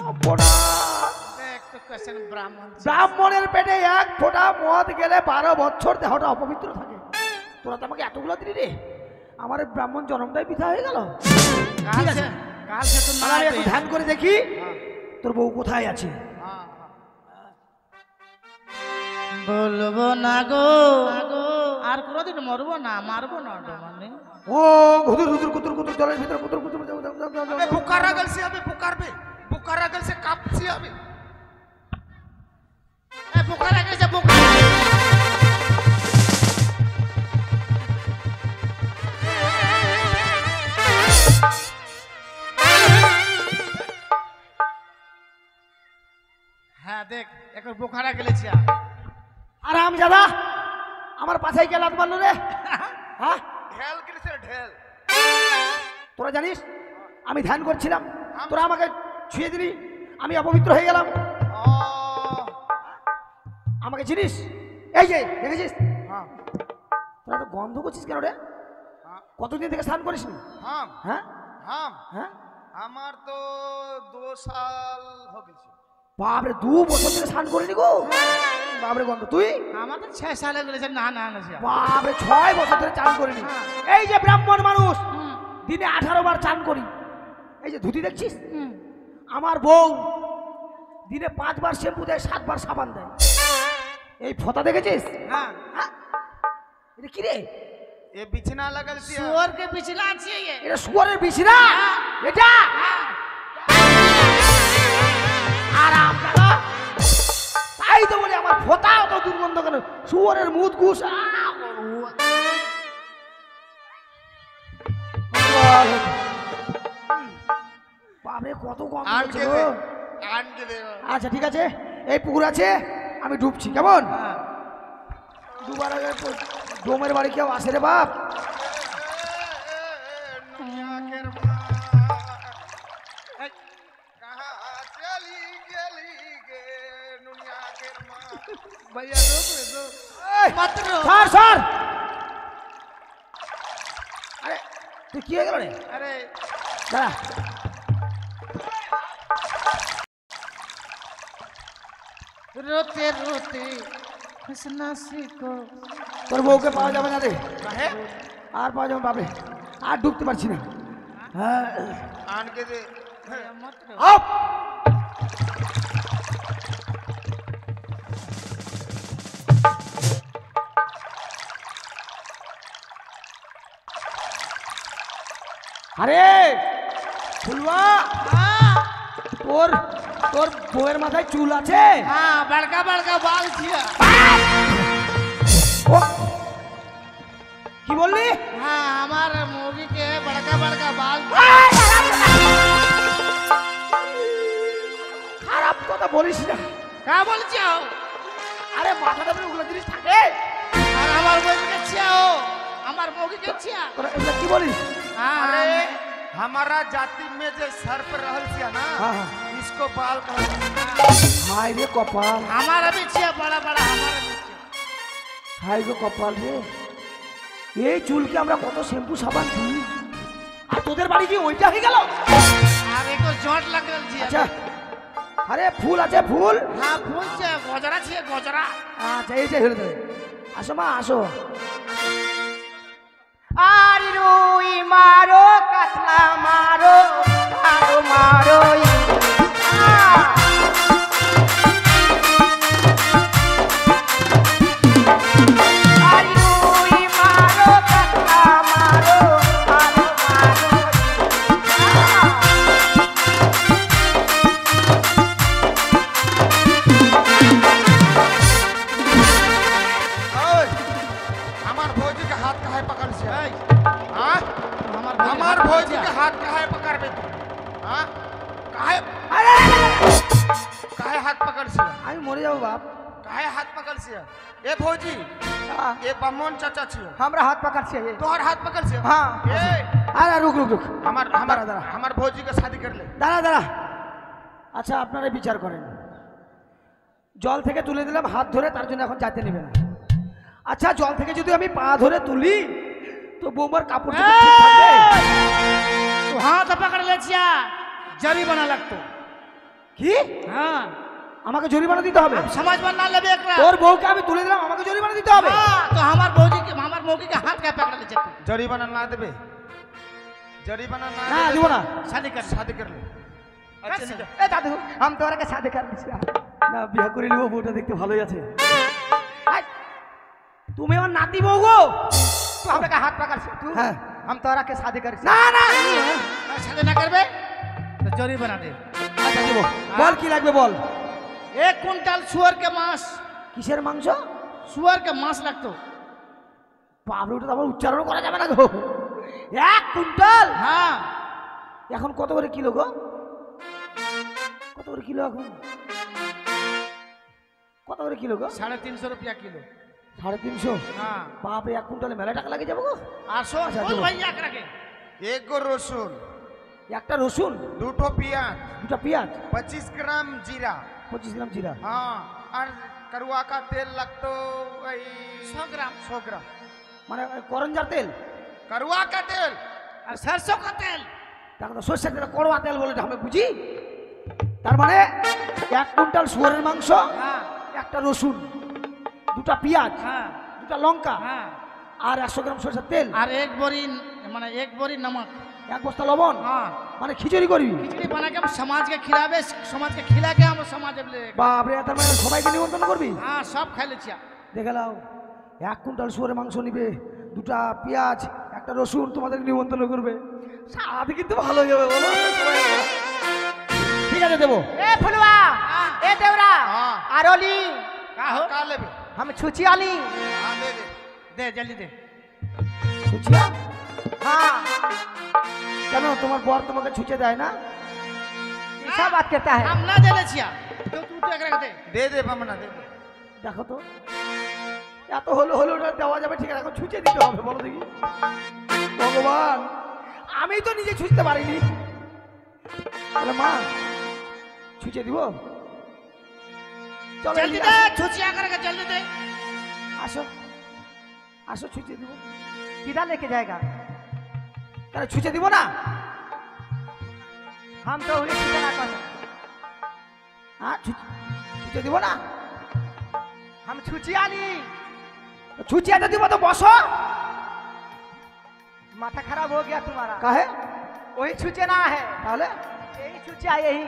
অপনা। देख तो कैसे ब्राह्मण छिए। ব্রাহ্মণের পেটে এক ফোঁটা মদ গেলে 12 বছর দেহটা অপবিত্র থাকে। তোরা তো আমাকে এতগুলো দিলি রে, আমার এই ব্রাহ্মণ জন্মটাই বৃথা হয়ে গেল। ঠিক আছে, काल से तुम তাহলে আমি একটু ধ্যান করে দেখি তোর বউ কোথায় আছে। हाँ বলবো না গো আর কোনদিন মরবো না মারবো না মানে ও হুদুর হুদুর কুতুর কুতুর জলের ভিতর কুতুর কুতুর যাও যাও যাও যাও अबे बुखार आ गल से अबे बुखार आ गल से काप सी अबे এ বুখার আগে যে বুখার হ্যাঁ দেখ একবার বুখারা গেলেছি আরাম জাদা আমার পাছায় কে লাত মারলো রে? হ্যাঁ ढेल के से ढेल তোরা জানিস আমি ধ্যান করছিলাম, তোরা আমাকে ছুঁয়ে দিলি, আমি অপবিত্র হয়ে গেলাম। আমাকে চিনিস? এই যে দেখেছিস हाँ তোরা তো গন্ধ করছিস কেন রে? हाँ কতদিন থেকে স্নান করিস নি? हाँ হ্যাঁ हाँ হ্যাঁ हमार तो 2 साल हो गए বাপরে 2 বছর থেকে স্নান করিনি গো। বাপরে গন্ধ। তুই? আমার তো 6 সালে গেলেছে না না না বাপরে 6 বছর ধরে চান করিনি। এই যে ব্রাহ্মণ মানুষ দিনে 18 বার চান করি। এই যে ধুতি দেখছিস? আমার বউ দিনে 5 বার শ্যাম্পু দেয়, 7 বার সাবান দেয়। এই ফোঁটা দেখেছিস? হ্যাঁ হ্যাঁ? এটা কি রে? ये बिछना लगल सी सुअर के पिछला छिए ये এটা শুয়োরের বিছনা। এটা আর আপনারা তাই তো বলি আমার ফোঁটা অত দুর্গন্ধ কেন? শুয়োরের মুদ ঘুষ। বাপরে কত গন্ধ आन হচ্ছে के গো। दे आन के दे আচ্ছা ঠিক আছে, এই পুকুর আছে, আমি ডুবছি। কেমন ডুবার আগে তো ডোমের বাড়ি কেউ আসে রে বাপ? नुनिया केर कहाँ चली गेली गे नुनिया केर माँ भैया रोक रे रोक এই, मत रोक সর সর। আরে তুই কি হয়ে গেল রে? अरे দাঁড়া। रोते रोते हंसना सीखो তোর বউকে পাওয়া যাবে না রে, कहे আর পাওয়া যাবে বাপরে, আর ডুবতে পারছি না। হ্যাঁ आन के दे भैया मत रोक আপ। আরে ফুলুয়া हाँ তোর তোর বউয়ের মাথায় চুল আছে? हाँ बड़का बड़का बाल छिया ও কি বললি? हाँ हमारे मूवी के बड़का बड़का बाल খারাপ কথা বলিস না। का बोल चाहो আরে মাথাটা ওগুলো জিনিস থাকে। और हमार मूवी के छिया हो हमार मूवी के छिया তোরা এগুলো কি বলিস? हाँ अरे हमारा जाति में जो सर पर रहल सिया ना हाँ हाँ इसको बाल कहल হাই রে কপাল, हमारा भी छिया बड़ा बड़ा हमारा भी छिया হাই রে কপাল রে। এই চুলকে আমরা কত শ্যাম্পু সাবান দিই, আর তোদের বাড়ি কি ওইটা হয়ে গেল? और एको जोट लगल छिया আচ্ছা আরে ফুল আছে ফুল। हाँ फूल से गोजरा छिया गोजरा আচ্ছা এইটাই হলো দেবে। আসো মা আসো। আর রুই মারো কাতলা মারো মারো মারো আর রুই মারো কাতলা মারো মারো মারো ओए, हमार भौजी के हाथ काहे पकड़ सिया हाँ हमार भौजी के हाथ काहे पकड़ बे तू हाँ काहे काहे हाथ पकड़ सिया আমি মরে যাবো বাপ। काहे हाथ पकड़ सिया ए भौजी ए बामन चाचा छियो हमरा हाथ पकड़ছে ये। तोहर हाथ पकड़ सिया हाँ। ए আরে রুক রুক রুক हमार দাঁড়া, हमार দাঁড়া। हमार भौजी के शादी कर ले দাঁড়া দাঁড়া। আচ্ছা আপনারা বিচার করেন, জল থেকে তুলে দিলাম হাত ধরে, তার জন্য এখন যাইতে নেবে না। আচ্ছা জল থেকে যদি আমি পা ধরে তুলি তো বৌমার কাপড় চোপড় ঠিক থাকবে? तू हाथ पकड़ ले छिया जरी बना लगतो কি हाँ আমাকে জরিমানা দিতে হবে? अब समझ में ना लेबे एकरा তোর বউকে আমি তুলে দিলাম, আমাকে জরিমানা দিতে হবে? हाँ, तो हमार भौजी के हमार मौकी के हाथ क्या पकड़ ले छिया तू जरीमाना ना देबे जरीमाना ना না देबे দিব না। शादी कर शादी कर ले अच्छा कैसे? निकल। এ দাদু আমি তোমার কাছে শাদি कर দিছি না, বিয়ে করে নিব, বউটা দেখতে ভালোই আছে। আই, তুমি আমার নাতি বউ গো। तू हमरा के हाथ पकड़ सिया तू হ্যাঁ हम तोरा के शादी कर না না मैं शादी ना करबे तो जरी बना दे আচ্ছা দেবো, বল কি লাগবে বল। 1 कुंटल सुअर के मांस কিসের মাংস? सुअर के मांस लगतो বাবরে ওটা তো আমার উচ্চারণ করা যাবে না গো। 1 কুইন্টাল हाँ এখন কত করে কিলো গো? কত করে কিলো এখন? কত করে কিলো গো? 350 रुपया किलो 350। हाँ বাপরে 1 কুইন্টালে মেলা টাকা লাগে যাবো গো। 800 अच्छा, बोल देखो। भैया करा के एक गो रसुन একটা রসুন, दूठो प्याज দুটা পেঁয়াজ, 25 ग्राम जीरा 25 গ্রাম জিরা, हाँ और करुआ का तेल लगतो 100 ग्राम 100 ग्राम মানে করঞ্জার তেল। करुआ का तेल और सरसों का तेल তাকে তো সর্ষের তেল কড়োয়া তেল বলে আমি বুঝি। তার মানে 1 কুইন্টাল শুয়োরের মাংস, हाँ একটা রসুন, দুটা পেঁয়াজ, हाँ দুটা লঙ্কা हाँ আর 100 গ্রাম সরষের তেল, और एक बोरी माने 1 बोरी नमक 1 বস্তা লবণ। हाँ মানে খিচুড়ি করবি? खिचड़ी बना के हम समाज के खिलावे समाज के खिला के हम समाज ले বাপরে তার মানে সবাইকে নিমন্ত্রণ করবি? हाँ सब खाई ले छिया দেখে নাও 1 কুইন্টাল শুয়োরের মাংস নিবে, দুটা পেঁয়াজ, একটা রসুন, তোমাদের নিমন্ত্রণ করবে। সারাদিন কিন্তু ভালো হয়ে যাবে বলো। ঠিক আছে দেবো। ए फुलवा हाँ। ए देवरा हाँ आरोली का हो का लेबे हम छुची आली हाँ दे दे दे जल्दी दे সুচিয়া हाँ কেন তোমার বর তোমাকে ছুঁচে দেয় না? ऐसा बात करता है हम ना दे ले छिया तो तू तो एकरा के दे दे बमना दे दे দেখো তো এত হলো হলো ওটা দেওয়া যাবে ঠিক আছে, এখন ছুঁচে দিতে হবে বলো দেখি। ভগবান আমি তো নিজে ছুঁচতে পারিনি, তাহলে মা ছুঁচে দিব? চলো जल्दी এদিকে दे আসো। छुचिया करके जल्दी दे আসো আসো ছুঁচে দিব। किधर लेके जाएगा? তাহলে ছুঁচে দিব না? हम तो उन्हें छुचा ना कर হ্যাঁ ছুঁচে দিব না? हम छुची आली ছুঁচিয়া তো দিব, তো বসো। माथा खराब हो गया तुम्हारा কাহে? वही छुचे ना है তাহলে यही छुचिया यही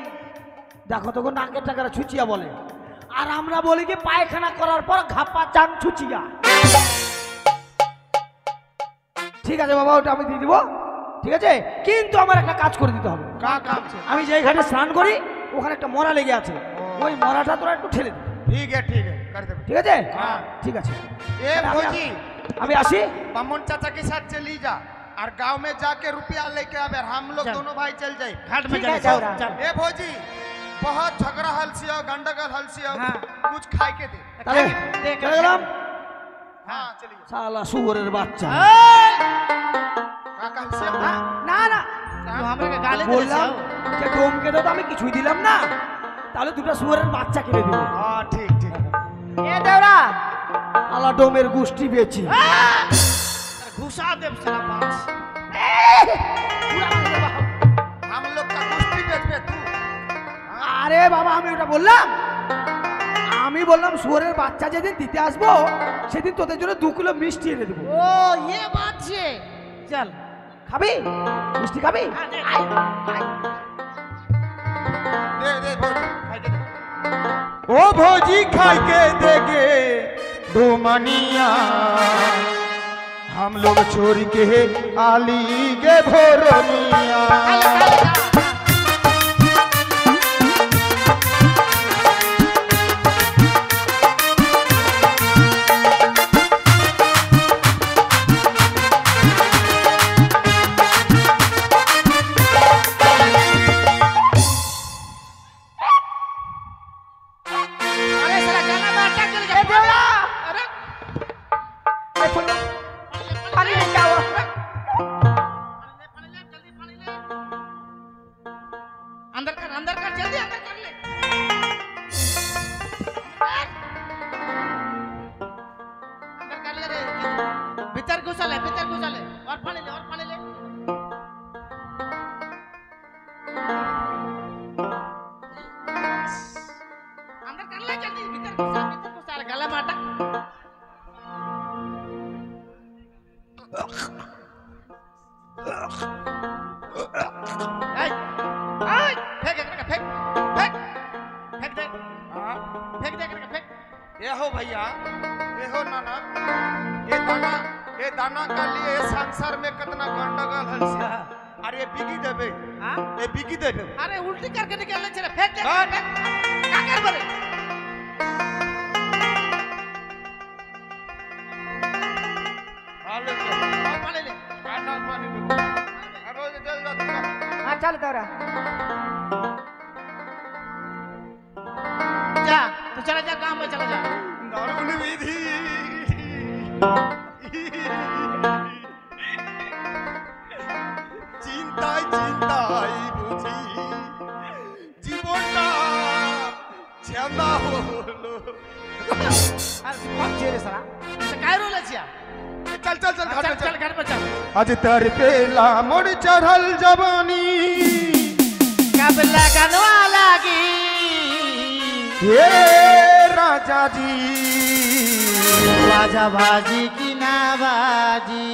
দেখো তো গো, নাকের টাকারা ছুঁচিয়া বলে, আর আমরা বলি কি পায়খানা করার পর ঘাপা চান ছুঁচিয়া। ঠিক আছে বাবা, ওটা আমি দিয়ে দিব, ঠিক আছে, কিন্তু আমার একটা কাজ করে দিতে হবে। का काम से আমি যে ঘাটে স্নান করি ওখানে একটা মরা লেগে আছে, ওই মরাটা তোরা একটু ঠেলে দিবি, ठीक है कर दे ঠিক আছে? हाँ। ঠিক আছে, ए भौजी আমি আসি। बामन चाचा के साथ चली जा और गांव में जाके रुपया लेके आवे, हम लोग चल। दोनों भाई चल जाए। घाट में ठीक है, चले जाओ राम। चल ए भौजी बहुत झगड़ा हलसी हो, गंडगोल हलसी हो, हाँ। कुछ खाए के दे। তাহলে देख চলে গেলাম। हाँ चलिए শালা শুয়োরের বাচ্চা, काका हलसी हो? না না तू हमरा के गाली दे বললাম যে ডোমকে তো আমি কিছুই দিলাম না, তাহলে দুটো শুয়োরের বাচ্চা কিনে দিব। हाँ ठीक ठीक এ দেওরা শালা ডোমের গুষ্টি বেচি। घुसा दे साला बांस। हम लोग का कुश्ती बेच तू। আরে বাবা আমি ওটা বললাম, আমি বললাম শুয়োরের বাচ্চা যেদিন দিতে আসবো সেদিন তোদের জন্য 2 কিলো মিষ্টি এনে দেবো। ओ ये बात छे। चल খাবি মিষ্টি খাবি? हाँ, दे, दे भौजी खाए के दे। ओ भौजी खाए के देगे दो मनिया, हम लोग चोरी के आली गे भोरनिया। अरे साला गाना में अटक गया। ए देवरा अरे ए फुल पानी लेके आओ। पानी ले जल्दी पानी ले। अंदर कर जल्दी अंदर कर ले। अंदर कर ले रे। भीतर घुसा ले और पानी ले अंदर कर ले जल्दी, भीतर घुसा ले, गला में अटक। फेंक दे हाँ? फेंक। ये हो भैया, ये हो नाना, ये दाना का लिए संसार में कितना गंडगोल हलसी। अरे ये बिगी देबे, हाँ? ये बिगी देबे। अरे उल्टी करके निकालने चले, फेंक दे। हाँ। क्या कर बोले? हाले ले, और पानी ले। काना पानी ले। अरे चल जा तू। हाँ चल देवरा जा तू चला जा, काम में चला जा। दारुण विधि। চিন্তাই বুঝি জীবনটা ছেঁদা হলো। अरे तू कौन छे रे साला? तो काय रोला छिया? चल चल घर पे चल। आज तर पेला मोड़ चढ़ल जवानी, कब लगनवा लगी? हे राजा जी बाजा बाजी की ना बाजी।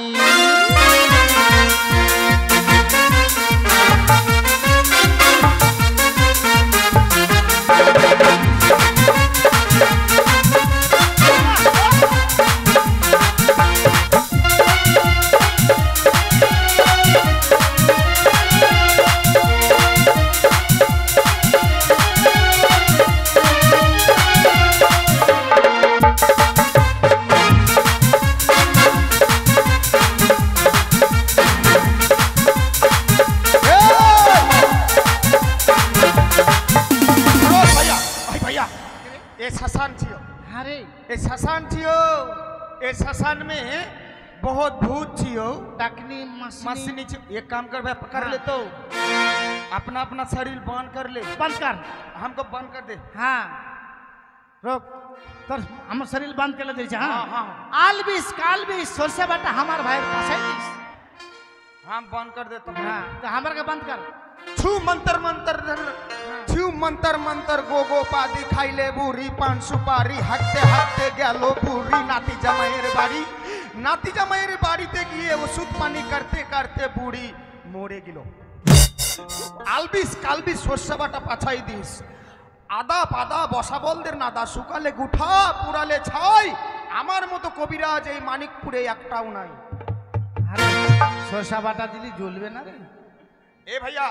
अरे ए शशान छियो, ए शशान में बहुत भूत छियो, टकनी मसनी मसनी छियो। एक काम कर भाई, पकड़ ले तो अपना अपना शरीर बांध कर ले, बंद कर। हमको बंद कर दे। हाँ रोक तर हम शरीर बंद कर ले। हाँ, हाँ। आलबिस कालबिस सोरसे बाटा हमार भाई फसाइलिस। हम बंद कर दे तो। हाँ तो हमार का बंद कर। छू मंतर छू मंतर गोगो पादी खाइले बुरी पान सुपारी हकते गेलो पूरी नाती जमाइर बाड़ी ते गিয়ে ওষুধ পানি करते बुड़ी मोरे गिलो। আলবিস কালবিস সরষে বাটা পাছাই দিস, আদা পাদা বসা বলদের নাদা, শুকালে গুঠা পুরালে ছাই, আমার মতো কবিরাজ এই মানিকপুরে একটাও নাই। আরে সরষা বাটা দিলি জ্বলবে না রে। ए भैया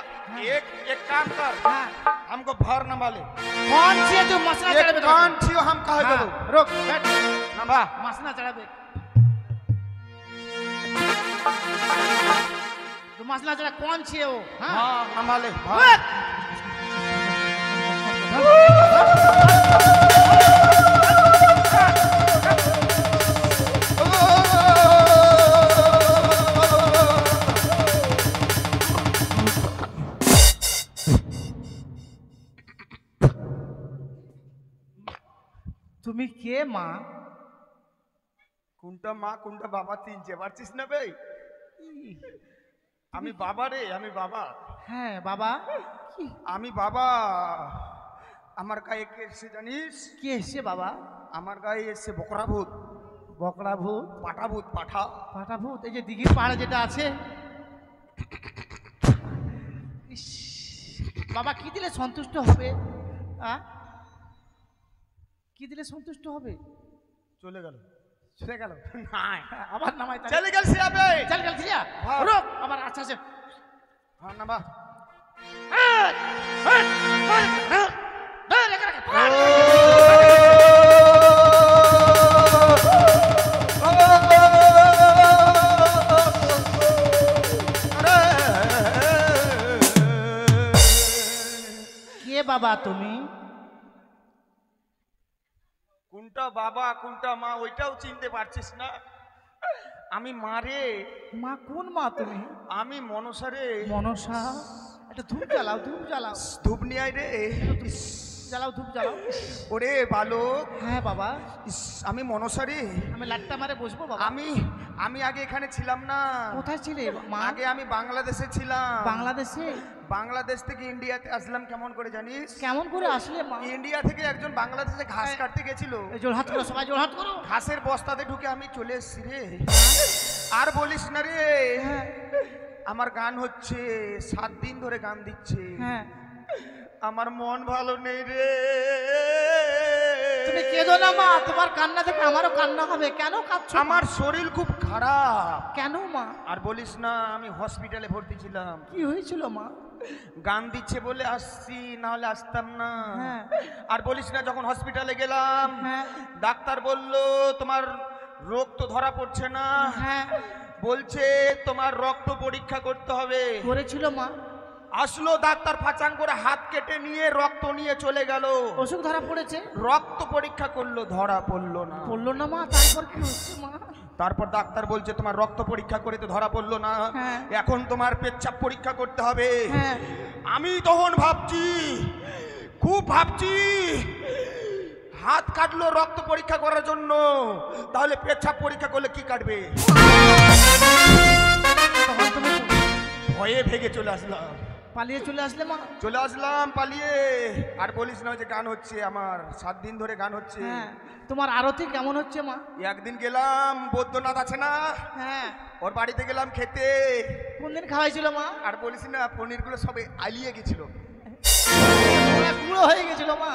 एक एक काम कर हाँ हमको भर नंबा ले कौन सी है तू मसला एक चढ़ाबे कान छियो हम कहे हाँ, देबो रुक बैठ नंबा मसला चढ़ाबे तू मसला चढ़ा कौन सी है वो हाँ हां नंबा ले भर बैठ। তুমি কে মা? কোনটা মা কোনটা বাবা চিনতে পারছিস না ভাই আমি বাবা রে আমি বাবা হ্যাঁ বাবা কি আমি বাবা আমার গায়ে কে এসে জানিস কে এসছে বাবা? আমার গায়ে এসে বকরা ভূত বকরা ভূত পাঠা ভূত পাঠা পাটা ভূত এই যে দিঘির পাহাড়ে যেটা আছে। ইস, বাবা কি দিলে সন্তুষ্ট হবে? কি দিলে সন্তুষ্ট হবে? চলে গেল চলে গেল নাই আবার নামাই তাহলে। চলে গেল সে আবে চল গেল ছিয়া হ্যাঁ। রোক আবার আচ্ছা আছে হ্যাঁ নামা কে বাবা তুমি? কোনটা বাবা কোনটা মা ওইটাও চিনতে পারছিস না আমি মারে মা কোন মা তুমি? আমি মনসারে মনসা একটা ধূপ জ্বালাও ধূপ জ্বালাও ধূপ নিয়ে আয় রে জ্বালাও ধূপ জ্বালাও। ওরে বালক হ্যাঁ বাবা ইস, আমি মনসারে আমি লাট্টা মারে বসবো বাবা। আমি আমি আগে এখানে ছিলাম না কোথায় ছিলে মা? আগে আমি বাংলাদেশে ছিলাম বাংলাদেশে? বাংলাদেশ থেকে ইন্ডিয়াতে আসলাম কেমন করে জানিস কেমন করে আসলে মা? ইন্ডিয়া থেকে একজন বাংলাদেশে ঘাস কাটতে গেছিল এই জোড়হাত করো সবাই জোড়হাত করো। ঘাসের বস্তাতে ঢুকে আমি চলে এসেছি রে আর বলিস না রে হ্যাঁ আমার গান হচ্ছে 7 দিন ধরে গান দিচ্ছে হ্যাঁ আমার মন ভালো নেই রে তুমি কেঁদো না মা, তোমার কান্না দেখে আমারও কান্না হবে। কেন কাঁদছো? আমার শরীর খুব খারাপ কেন মা? আর বলিস না আমি হসপিটালে ভর্তি ছিলাম কি হয়েছিল মা? গান দিচ্ছে বলে আসছি না হলে আসতাম না হ্যাঁ। আর বলিস না যখন হসপিটালে গেলাম হ্যাঁ ডাক্তার বলল তোমার রোগ তো ধরা পড়ছে না হ্যাঁ বলছে তোমার রক্ত পরীক্ষা করতে হবে করেছিল মা? আসলো ডাক্তার ফাঁচাং করে হাত কেটে নিয়ে রক্ত নিয়ে চলে গেল অসুখ ধরা পড়েছে? রক্ত পরীক্ষা করলো ধরা পড়লো না বললো না মা? তারপর কি হচ্ছে মা? তারপর ডাক্তার বলছে তোমার রক্ত পরীক্ষা করে তো ধরা পড়লো না হ্যাঁ। এখন তোমার পেচ্ছাপ পরীক্ষা করতে হবে হ্যাঁ আমি তখন ভাবছি খুব ভাবছি হাত কাটলো রক্ত পরীক্ষা করার জন্য তাহলে পেচ্ছাপ পরীক্ষা করলে কি কাটবে তখন তুমি ভয়ে ভেগে চলে আসলাম পালিয়ে চলে আসলে মা? চলে আসলাম পালিয়ে আর বলিস না ওই যে গান হচ্ছে আমার 7 দিন ধরে গান হচ্ছে হ্যাঁ তোমার আরতি কেমন হচ্ছে মা? একদিন গেলাম বৈদ্যনাথ আছে না হ্যাঁ ওর বাড়িতে গেলাম খেতে কোন দিন খাওয়াইছিল মা? আর বলিস না পনিরগুলো সবে আলিয়ে গেছিল পুরো হয়ে গেছিল মা?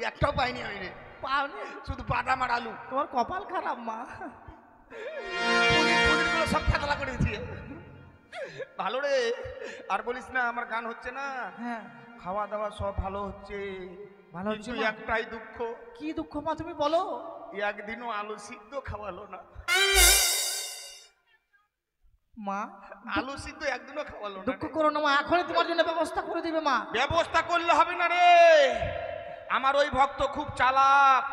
একটাও পাইনি আমি রে পাওনি? শুধু বাদাম আর আলু তোমার কপাল খারাপ মা। পনিরগুলো সব ফাতলা করে দিয়েছি ভালো রে আর বলিস না আমার গান হচ্ছে না হ্যাঁ খাওয়া দাওয়া সব ভালো হচ্ছে ভালো হচ্ছে কিন্তু মা? একটাই দুঃখ কি দুঃখ মা তুমি বলো? একদিনও আলু সিদ্ধ খাওয়ালো না মা আলু সিদ্ধ একদিনও খাওয়ালো না দুঃখ করো না মা, এখনই তোমার জন্য ব্যবস্থা করে দিবে মা। ব্যবস্থা করলে হবে না রে আমার ওই ভক্ত খুব চালাক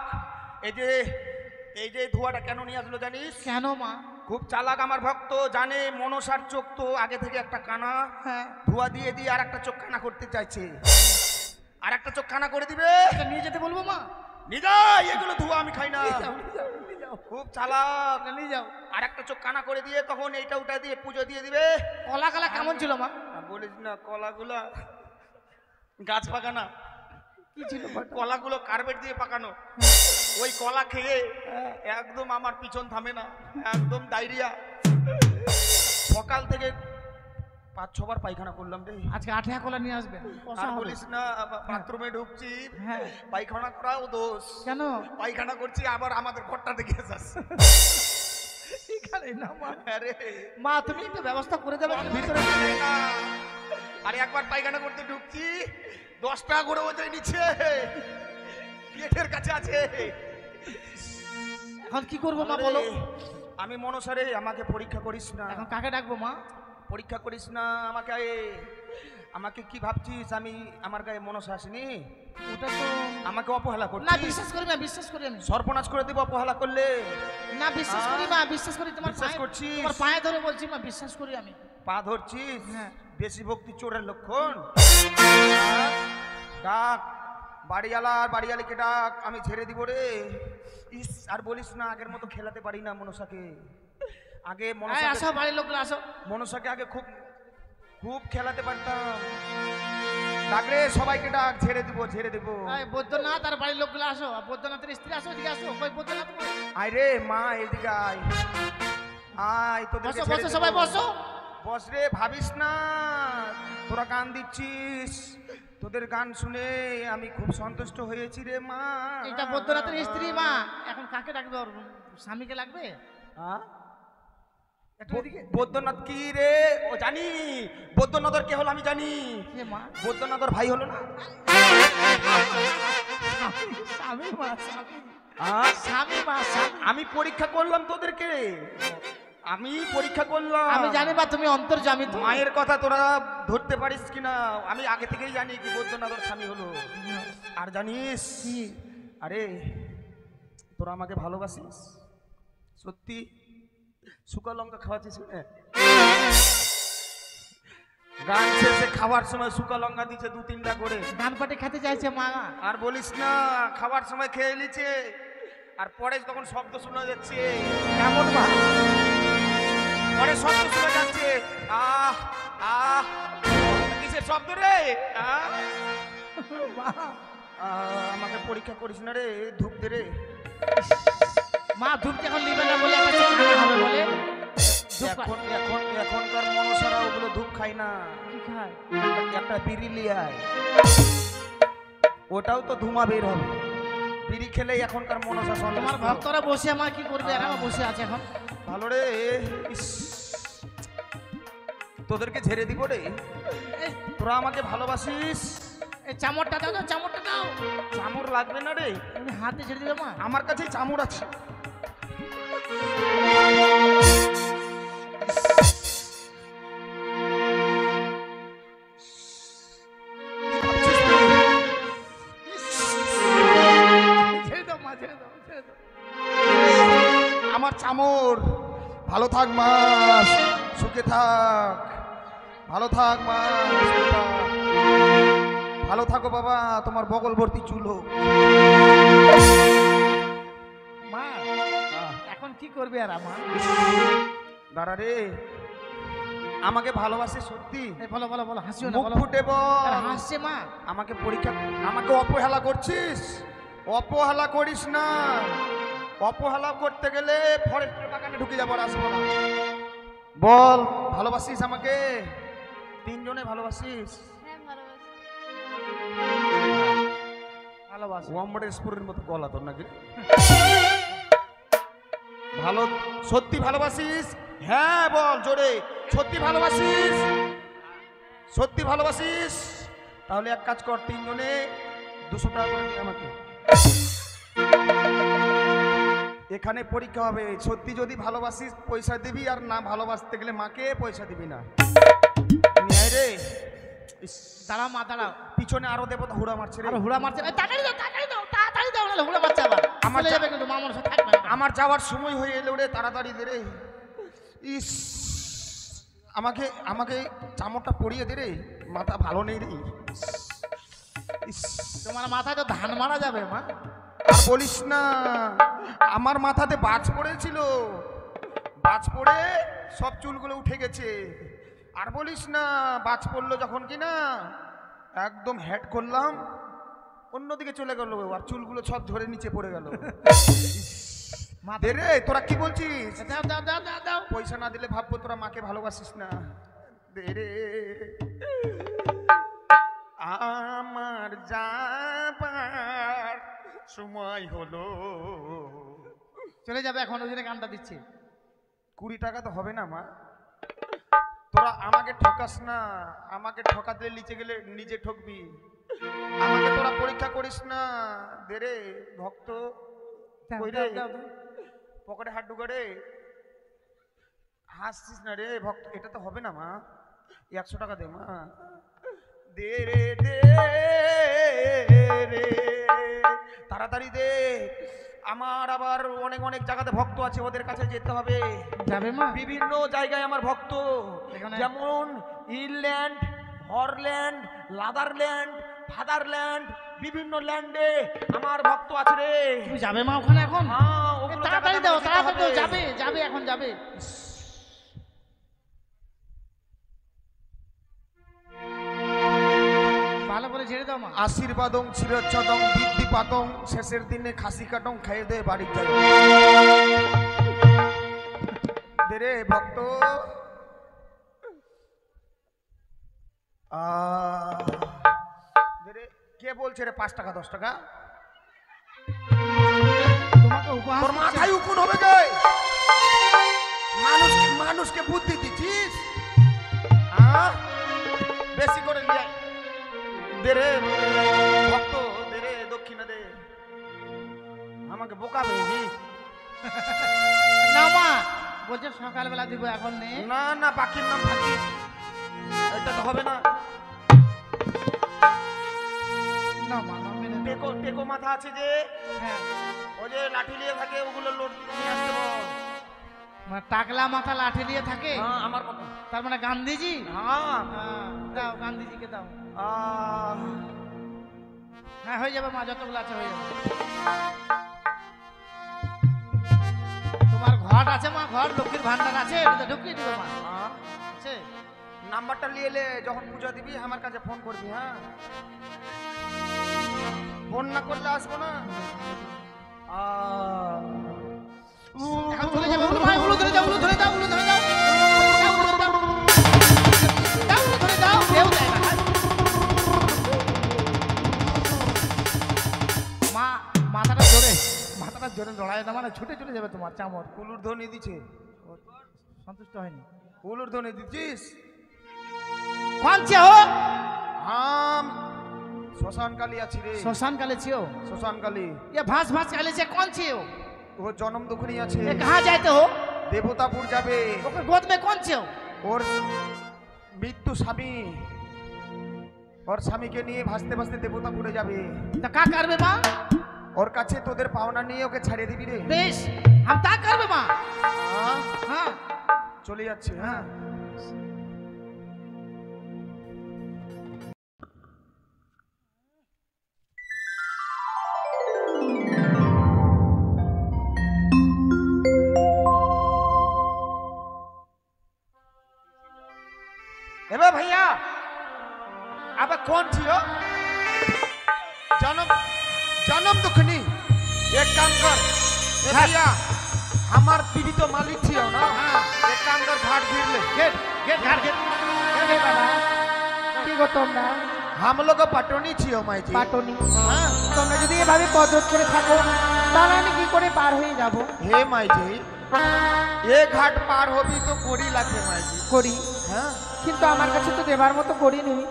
এই যে ধোঁয়াটা কেন নিয়ে আসলো জানিস কেন মা? খুব চালাক আমার ভক্ত জানে মনসার চোখ তো আগে থেকে একটা কানা হ্যাঁ ধোঁয়া দিয়ে দিয়ে আর একটা চোখ কানা করতে চাইছে আর একটা চোখ কানা করে দিবে এটা নিয়ে যেতে বলবো মা? নিজা এগুলো ধোঁয়া আমি খাই না নিয়ে যাও, নিয়ে যাও, নিয়ে যাও। খুব চালাক নিয়ে যাও। আর একটা চোখ কানা করে দিয়ে তখন এইটা ওটা দিয়ে পুজো দিয়ে দিবে কলা কালা কেমন ছিল মা? আর বলিস না কলাগুলা গাছ পাকানা কি ছিল কলাগুলো কার্পেট দিয়ে পাকানো ওই কলা খেয়ে একদম আমার পিছন থামে না একদম ডায়রিয়া সকাল থেকে 5-6 বার পায়খানা করলাম রে আজকে 8 কলা নিয়ে আসবেন আর বলিস না বাথরুমে ঢুকছি হ্যাঁ পায়খানা করাও দোষ কেন? পায়খানা করছি আবার আমাদের ঘরটা দেখে যাস শালা এই না মা আরে মা তুমি একটু ব্যবস্থা করে দেবে ভিতরে না, আরে একবার পায়খানা করতে ঢুকছি 10 টাকা করে ওজন নিচ্ছে, গেটের কাছে আছে। এখন কি করবো মা বলো? আমি মনসারে, আমাকে পরীক্ষা করিস না, এখন কাকে ডাকবো মা? পরীক্ষা করিস না আমাকে। আমাকে কি ভাবছিস আমি আমার গায়ে মনসা আসেনি? ওটা তো আমাকে অপহেলা না, করছিস? বিশ্বাস করি না, বিশ্বাস করি আমি সর্বনাশ করে দেব অপহেলা করলে। না, বিশ্বাস করি মা, বিশ্বাস করি তোমার বিশ্বাস পায়ে, করছিস? তোমার পায়ে ধরে বলছি মা, বিশ্বাস করি আমি। পা ধরছিস? হ্যাঁ। বেশি ভক্তি চোরের লক্ষণ। ডাক বাড়িওয়ালিকে ডাক, আমি ছেড়ে দিব রে। ইস, আর বলিস না, আগের মতো খেলাতে পারি না মনসাকে। আগে এই আসো, বাড়ির লোকগুলো আসো। মনসাকে আগে খুব খুব খেলাতে পারতাম। ডাক রে, সবাইকে ডাক, ছেড়ে দিব। এই বৈদ্যনাথ আর বাড়ির লোকগুলো আসো, আর বৈদ্যনাথের স্ত্রী আসো, এদিকে আসো। কই বৈদ্যনাথ কই? আয় রে মা, এদিকে আয়। আয়, তোদেরকে বসো ছেড়ে বসো, দেব। সবাই বসো। বস রে, ভাবিস না তোরা গান দিচ্ছিস, তোদের গান শুনে আমি খুব সন্তুষ্ট হয়েছি রে মা। এটা বৈদ্যনাথের স্ত্রী মা, এখন কাকে ডাকবে? ওর স্বামীকে লাগবে? হ্যাঁ? একটু এদিকে। বৈদ্যনাথ কি রে? ও জানি, বৈদ্যনাথর কে হলো আমি জানি। কে মা? বৈদ্যনাথর ভাই হলো না? স্বামী মা, স্বামী। হ্যাঁ? স্বামী মা, স্বামী। আমি পরীক্ষা করলাম তোদেরকে, আমি পরীক্ষা করলাম। আমি জানি বা তুমি অন্তর্যামী তো। মায়ের কথা তোরা ধরতে পারিস কিনা আমি আগে থেকেই জানি কি বৈদ্যনাথর স্বামী হলো। আর জানিস কি? আরে তোরা আমাকে ভালোবাসিস সত্যি? শুকা লঙ্কা খাওয়াচ্ছিস? গান শেষে খাওয়ার সময় শুকা লঙ্কা দিচ্ছে 2-3টা করে। ধান পাটি খেতে চাইছে মা। আর বলিস না, খাওয়ার সময় খেয়ে নিচ্ছে, আর পরে তখন শব্দ শোনা যাচ্ছে। কেমন মা? পরে শব্দ শোনা যাচ্ছে, আহ আহ, কিসের শব্দ রে? মা, আমাকে পরীক্ষা করিস না রে, ধূপ দে রে। মা ধূপ এখন নিবে না বলে একটা খাওয়া হবে বলে ধূপ এখনকার মনসারা ওগুলো ধূপ খায় না, কি খায়? একটা বিড়ি লিয়ায়, ওটাও তো ধুমা বের হবে। বিড়ি খেলেই এখনকার মনসা তোমার সন্তুষ্ট। ভক্তরা বসে আমার কি করবে? এরা বসে আছে এখন। ভালো রে, ইস, তোদেরকে ঝেড়ে দিব রে। এই, তোরা আমাকে ভালোবাসিস, এই চামড়টা দাও তো, চামড়টা দাও। চামড় লাগবে না রে, তুমি হাতে ছেড়ে দিবে মা। আমার কাছে চামড় আছে। ছেড়ে দাও মা, ছেড়ে দাও, ছেড়ে দাও। আমার চামড়, ভালো থাক মা, সুখে থাক, ভালো থাক মা, সুখে থাক। ভালো থাকো বাবা, তোমার বগল ভর্তি চুল হোক। মা এখন কি করবে আর আমার? দাঁড়া রে, আমাকে ভালোবাসে সত্যি? এই বলো বলো বলো, হাসিও না মুখ বলো। ফুটে আরে বল। হাসছে মা। আমাকে পরীক্ষা, আমাকে অপহেলা করছিস? অপহেলা করিস না, অপহেলা করতে গেলে ফরেস্টের বাগানে ঢুকে যাবো, আর আসবো না। বল, ভালোবাসিস আমাকে? 3 জনে ভালোবাসিস? হ্যাঁ ভালোবাসি। ভালোবাসো? ওয়ামরেশপুরের মতো গলা তোর নাকি? ভালো, সত্যি ভালোবাসিস? হ্যাঁ বল জোরে, সত্যি ভালোবাসিস? সত্যি ভালোবাসিস? তাহলে এক কাজ কর, 3 জনে 200 টাকা করে দে আমাকে। এখানে পরীক্ষা হবে, সত্যি যদি ভালোবাসিস পয়সা দিবি, আর না ভালোবাসতে গেলে মাকে পয়সা দিবি না। নিয়ে আয় রে। ইস, দাঁড়াও মা, দাঁড়াও। পিছনে আরো দেবতা হুড়া মারছে রে। আর হুড়া মারছে। এই তাড়াতাড়ি দাও, তাড়াতাড়ি দাও, তাড়াতাড়ি দাও, নাহলে হুড়া মারছে আবার। আমার চলে যাবে কিন্তু মা মনসা থাকবে না। আমার যাওয়ার সময় হয়ে এলো রে, তাড়াতাড়ি দে রে। ইস, আমাকে আমাকে চামড়টা পরিয়ে দে রে, মাথা ভালো নেই রে। ইস, তোমার মাথায় তো ধান মারা যাবে মা। আর বলিস না, আমার মাথাতে বাজ পড়েছিল, বাজ পড়ে সব চুলগুলো উঠে গেছে। আর বলিস না, বাজ পড়লো যখন কিনা একদম হেড করলাম, অন্যদিকে চলে গেল, আর চুলগুলো সব ধরে নিচে পড়ে গেল। দে রে, তোরা কি বলছিস? দাও দাও দাও দাও দাও। পয়সা না দিলে ভাববো তোরা মাকে ভালোবাসিস না। দে রে, আমার যাবার সময় হলো। চলে যাবে এখন, ওই জন্য গানটা দিচ্ছি। 20 টাকা তো হবে না মা, তোরা আমাকে ঠকাস না, আমাকে ঠকাতে লিচে গেলে নিজে ঠকবি, আমাকে তোরা পরীক্ষা করিস না। দে রে ভক্ত, কই রে পকেটে হাত ঢুকা রে, হাসছিস না রে ভক্ত, এটা তো হবে না মা, 100 টাকা দে মা, দে রে দে রে, তাড়াতাড়ি দে, আমার আবার অনেক অনেক জায়গাতে ভক্ত আছে, ওদের কাছে যেতে হবে। যাবে মা? বিভিন্ন জায়গায় আমার ভক্ত, যেমন ইংল্যান্ড, হরল্যান্ড, লাদারল্যান্ড, ফাদারল্যান্ড, বিভিন্ন ল্যান্ডে আমার ভক্ত আছে রে। তুমি যাবে মা ওখানে এখন? হ্যাঁ, ওগুলো তাড়াতাড়ি জায়গাতে দাও, আমাকে যেতে তাড়াতাড়ি দাও, হবে। যাবে যাবে এখন যাবে। ভালো করে ছেড়ে দাও মা। আশীর্বাদং চিরচ্ছদং বৃদ্ধিপাতং, শেষের দিনে খাসি কাটং খাইয়ে দে বাড়ি যাই। দে রে ভক্ত, দে রে। কে বলছে রে 5 টাকা 10 টাকা? তোমাকে উপহার তোর মাথায় উকুন হবে গে, মানুষকে বুদ্ধি দিচ্ছিস? বেশি করে নিয়ে দে রে ভক্ত, দে রে দক্ষিণা দে, আমাকে বোকা ভেবেছিস? না মা, বলছে সকালবেলা দিব, এখন নেই। না না, পাখির নাম পাখি, এটা তো হবে না। না মা, না মেনে নাও। টেকো টেকো মাথা আছে যে, হ্যাঁ, ও যে লাঠি নিয়ে থাকে, ওগুলো লোড নিয়ে আসতে বল। মানে টাকলা মাথা লাঠি দিয়ে থাকে, হ্যাঁ, আমার মতো। তার মানে গান্ধীজি। হ্যাঁ, হ্যাঁ, দাও গান্ধীজিকে দাও। আহ, হ্যাঁ, হয়ে যাবে মা, যতগুলো আছে হয়ে যাবে। তোমার ঘট আছে মা, ঘর লক্ষ্মীর ভান্ডার আছে, ওটা ঢুকিয়ে দিবে মা। আহ, আছে? নাম্বারটা নিয়ে এলে যখন পূজা দিবি আমার কাছে ফোন করবি। হ্যাঁ, ফোন না করলে আসবো না। এখন চলে যাবে, উলু মা, উলু ধরে দাও, উলু ধরে দাও, উলু ধরে দাও। দাও, উলু ধরে দাও। দাও, উলু ধরে দাও, কেউ দেয় না। মা, মাথাটা জোরে লড়াই না, মানে ছুটে চলে যাবে তোমার চামড়। কুলুর ধ্বনি দিছে, সন্তুষ্ট হয়নি। কুলুর ধ্বনি দিচ্ছিস? কনছে হো? আম শ্মশান কালী আছি রে, শ্মশান काले छियो? শ্মশান काली। ये भास भास काले से कौन छे हो? ও জনম দুঃখনী আছে, ये कहाँ जाते हो? দেবতাপুর যাবে। ओकर गोद में कौन छे हो? ওর মৃত্যু স্বামী, ওর স্বামীকে নিয়ে ভাসতে ভাসতে দেবতাপুরে যাবে। तो का करबे माँ? ওর কাছে তোদের পাওনা নিয়ে ওকে ছাড়িয়ে দিবি রে। बेश, हम ता करबे माँ। হ্যাঁ, हाँ, চলে যাচ্ছে। হ্যাঁ, এবার भैया अब कौन थी हो? जन्म दुखनी। एक काम कर ए भैया, हमार बीवी तो मालिक थी हो ना। हाँ। एक काम कर, घाट गिर ले। गेट, गेट, घाट गेट। কি গো বাবা, কি গো তোমরা हम लोग पटोनी थी हो माई जी। পাটনি? हाँ। তোমরা যদি এভাবে পথ ছেড়ে থাকো তাহলে আমি কি করে পার হয়ে যাব? हे माई जी, ये घाट पार हो भी तो कोड़ी लागे माई जी। করি, हाँ, কিন্তু আমার কাছে তো দেবার মতো করি নেই,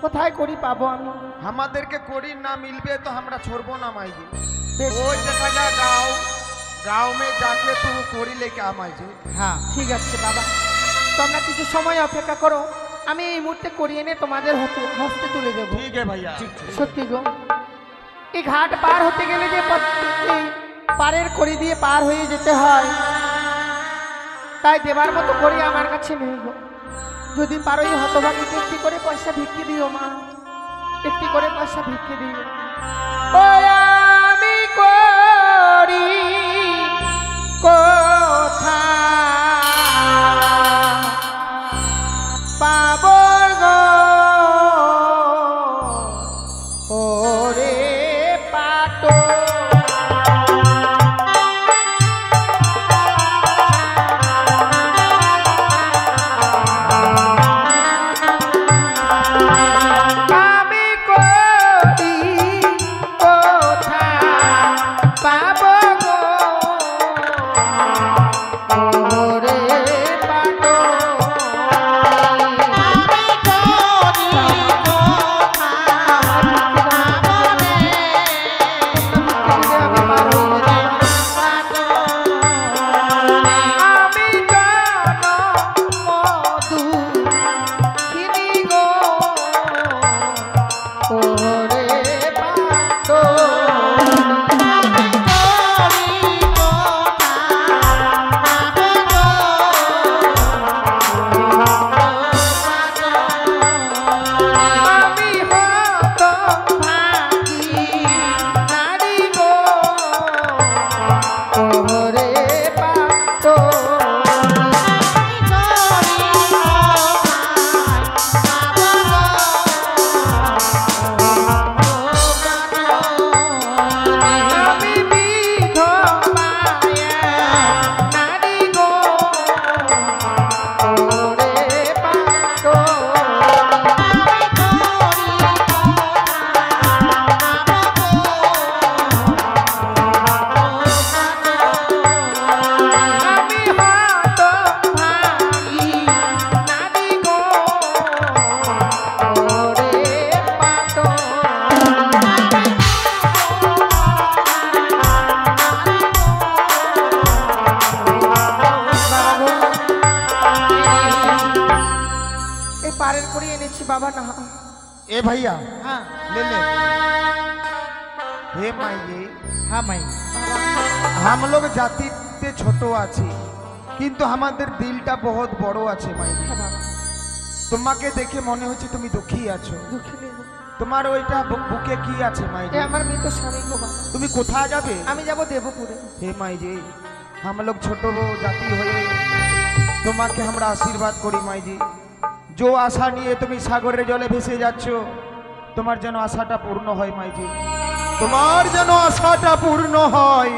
কোথায় করি পাবো আমি? हमारे के कोड़ी ना मिलबे तो हमरा छोड़बो ना माई जी। বেশ, वो देखा जा गाँव में जाके तू कोड़ी लेके आ माई जी। हाँ, ঠিক আছে বাবা, তোমরা কিছু সময় অপেক্ষা করো, আমি এই মুহূর্তে করি এনে তোমাদের হস্তে তুলে দেবো। ठीक है भैया। সত্যি গো, এই ঘাট পার হতে গেলে যে এই পারের কড়ি দিয়ে পার হয়ে যেতে হয়, তাই দেবার মতো করি আমার কাছে নেই গো। যদি পারো এই হতভাগীকে একটি করে পয়সা ভিক্ষি দিও মা, একটি করে পয়সা ভিক্ষি দিও। ও আমি করি কোথায় পাবো গো ওরে পাটো? আমি করি পারের করে এনেছি বাবা না। ए भैया हाँ ले ले। हे माई ये हाँ माई हम लोग जाति ते छोटो आছি কিন্তু আমাদের দিলটা বহুত বড় আছে মাই। হ্যাঁ বাবা, তোমাকে দেখে মনে হচ্ছে তুমি দুঃখী আছো। দুঃখী নেই গো। তোমার ওইটা বুকে কি আছে মাই? এ আমার মৃত স্বামী গো বাবা। তুমি কোথায় যাবে? আমি যাব দেবপুরে। হে মাই জি, हम लोग ছোট জাতি হয়ে তোমাকে আমরা আশীর্বাদ করি মাই জি। जो आशा নিয়ে তুমি সাগরের জলে ভেসে যাচ্ছ, তোমার যেন আশাটা পূর্ণ হয় মাই জি। তোমার যেন আশাটা পূর্ণ হয়।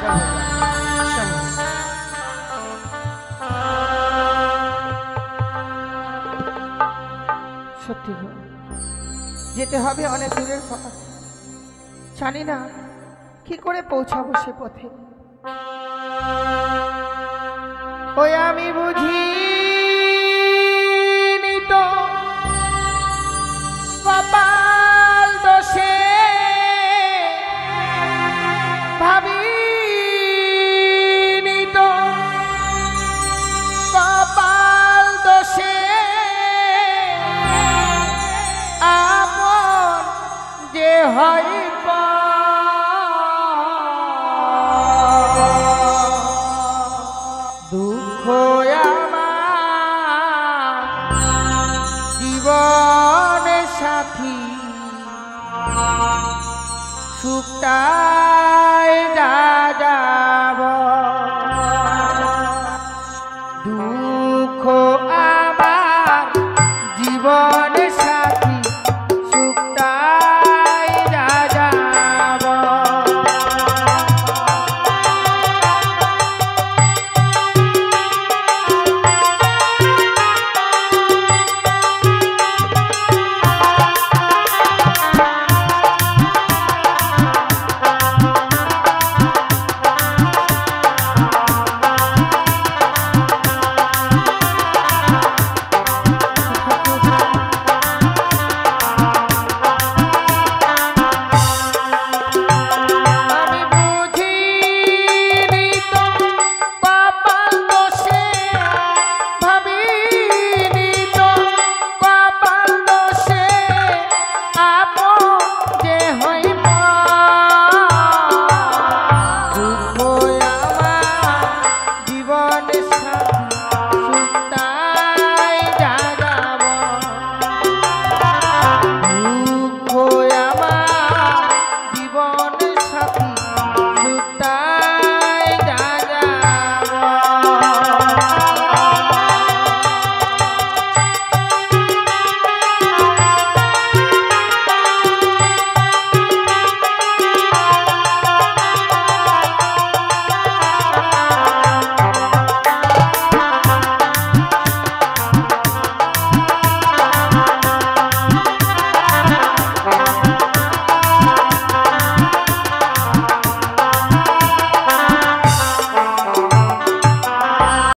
চলো চলো। সত্যি গো, যেতে হবে অনেক দূরের পথ। জানি না কি করে পৌঁছাবো সে পথে। ওই আমি বুঝি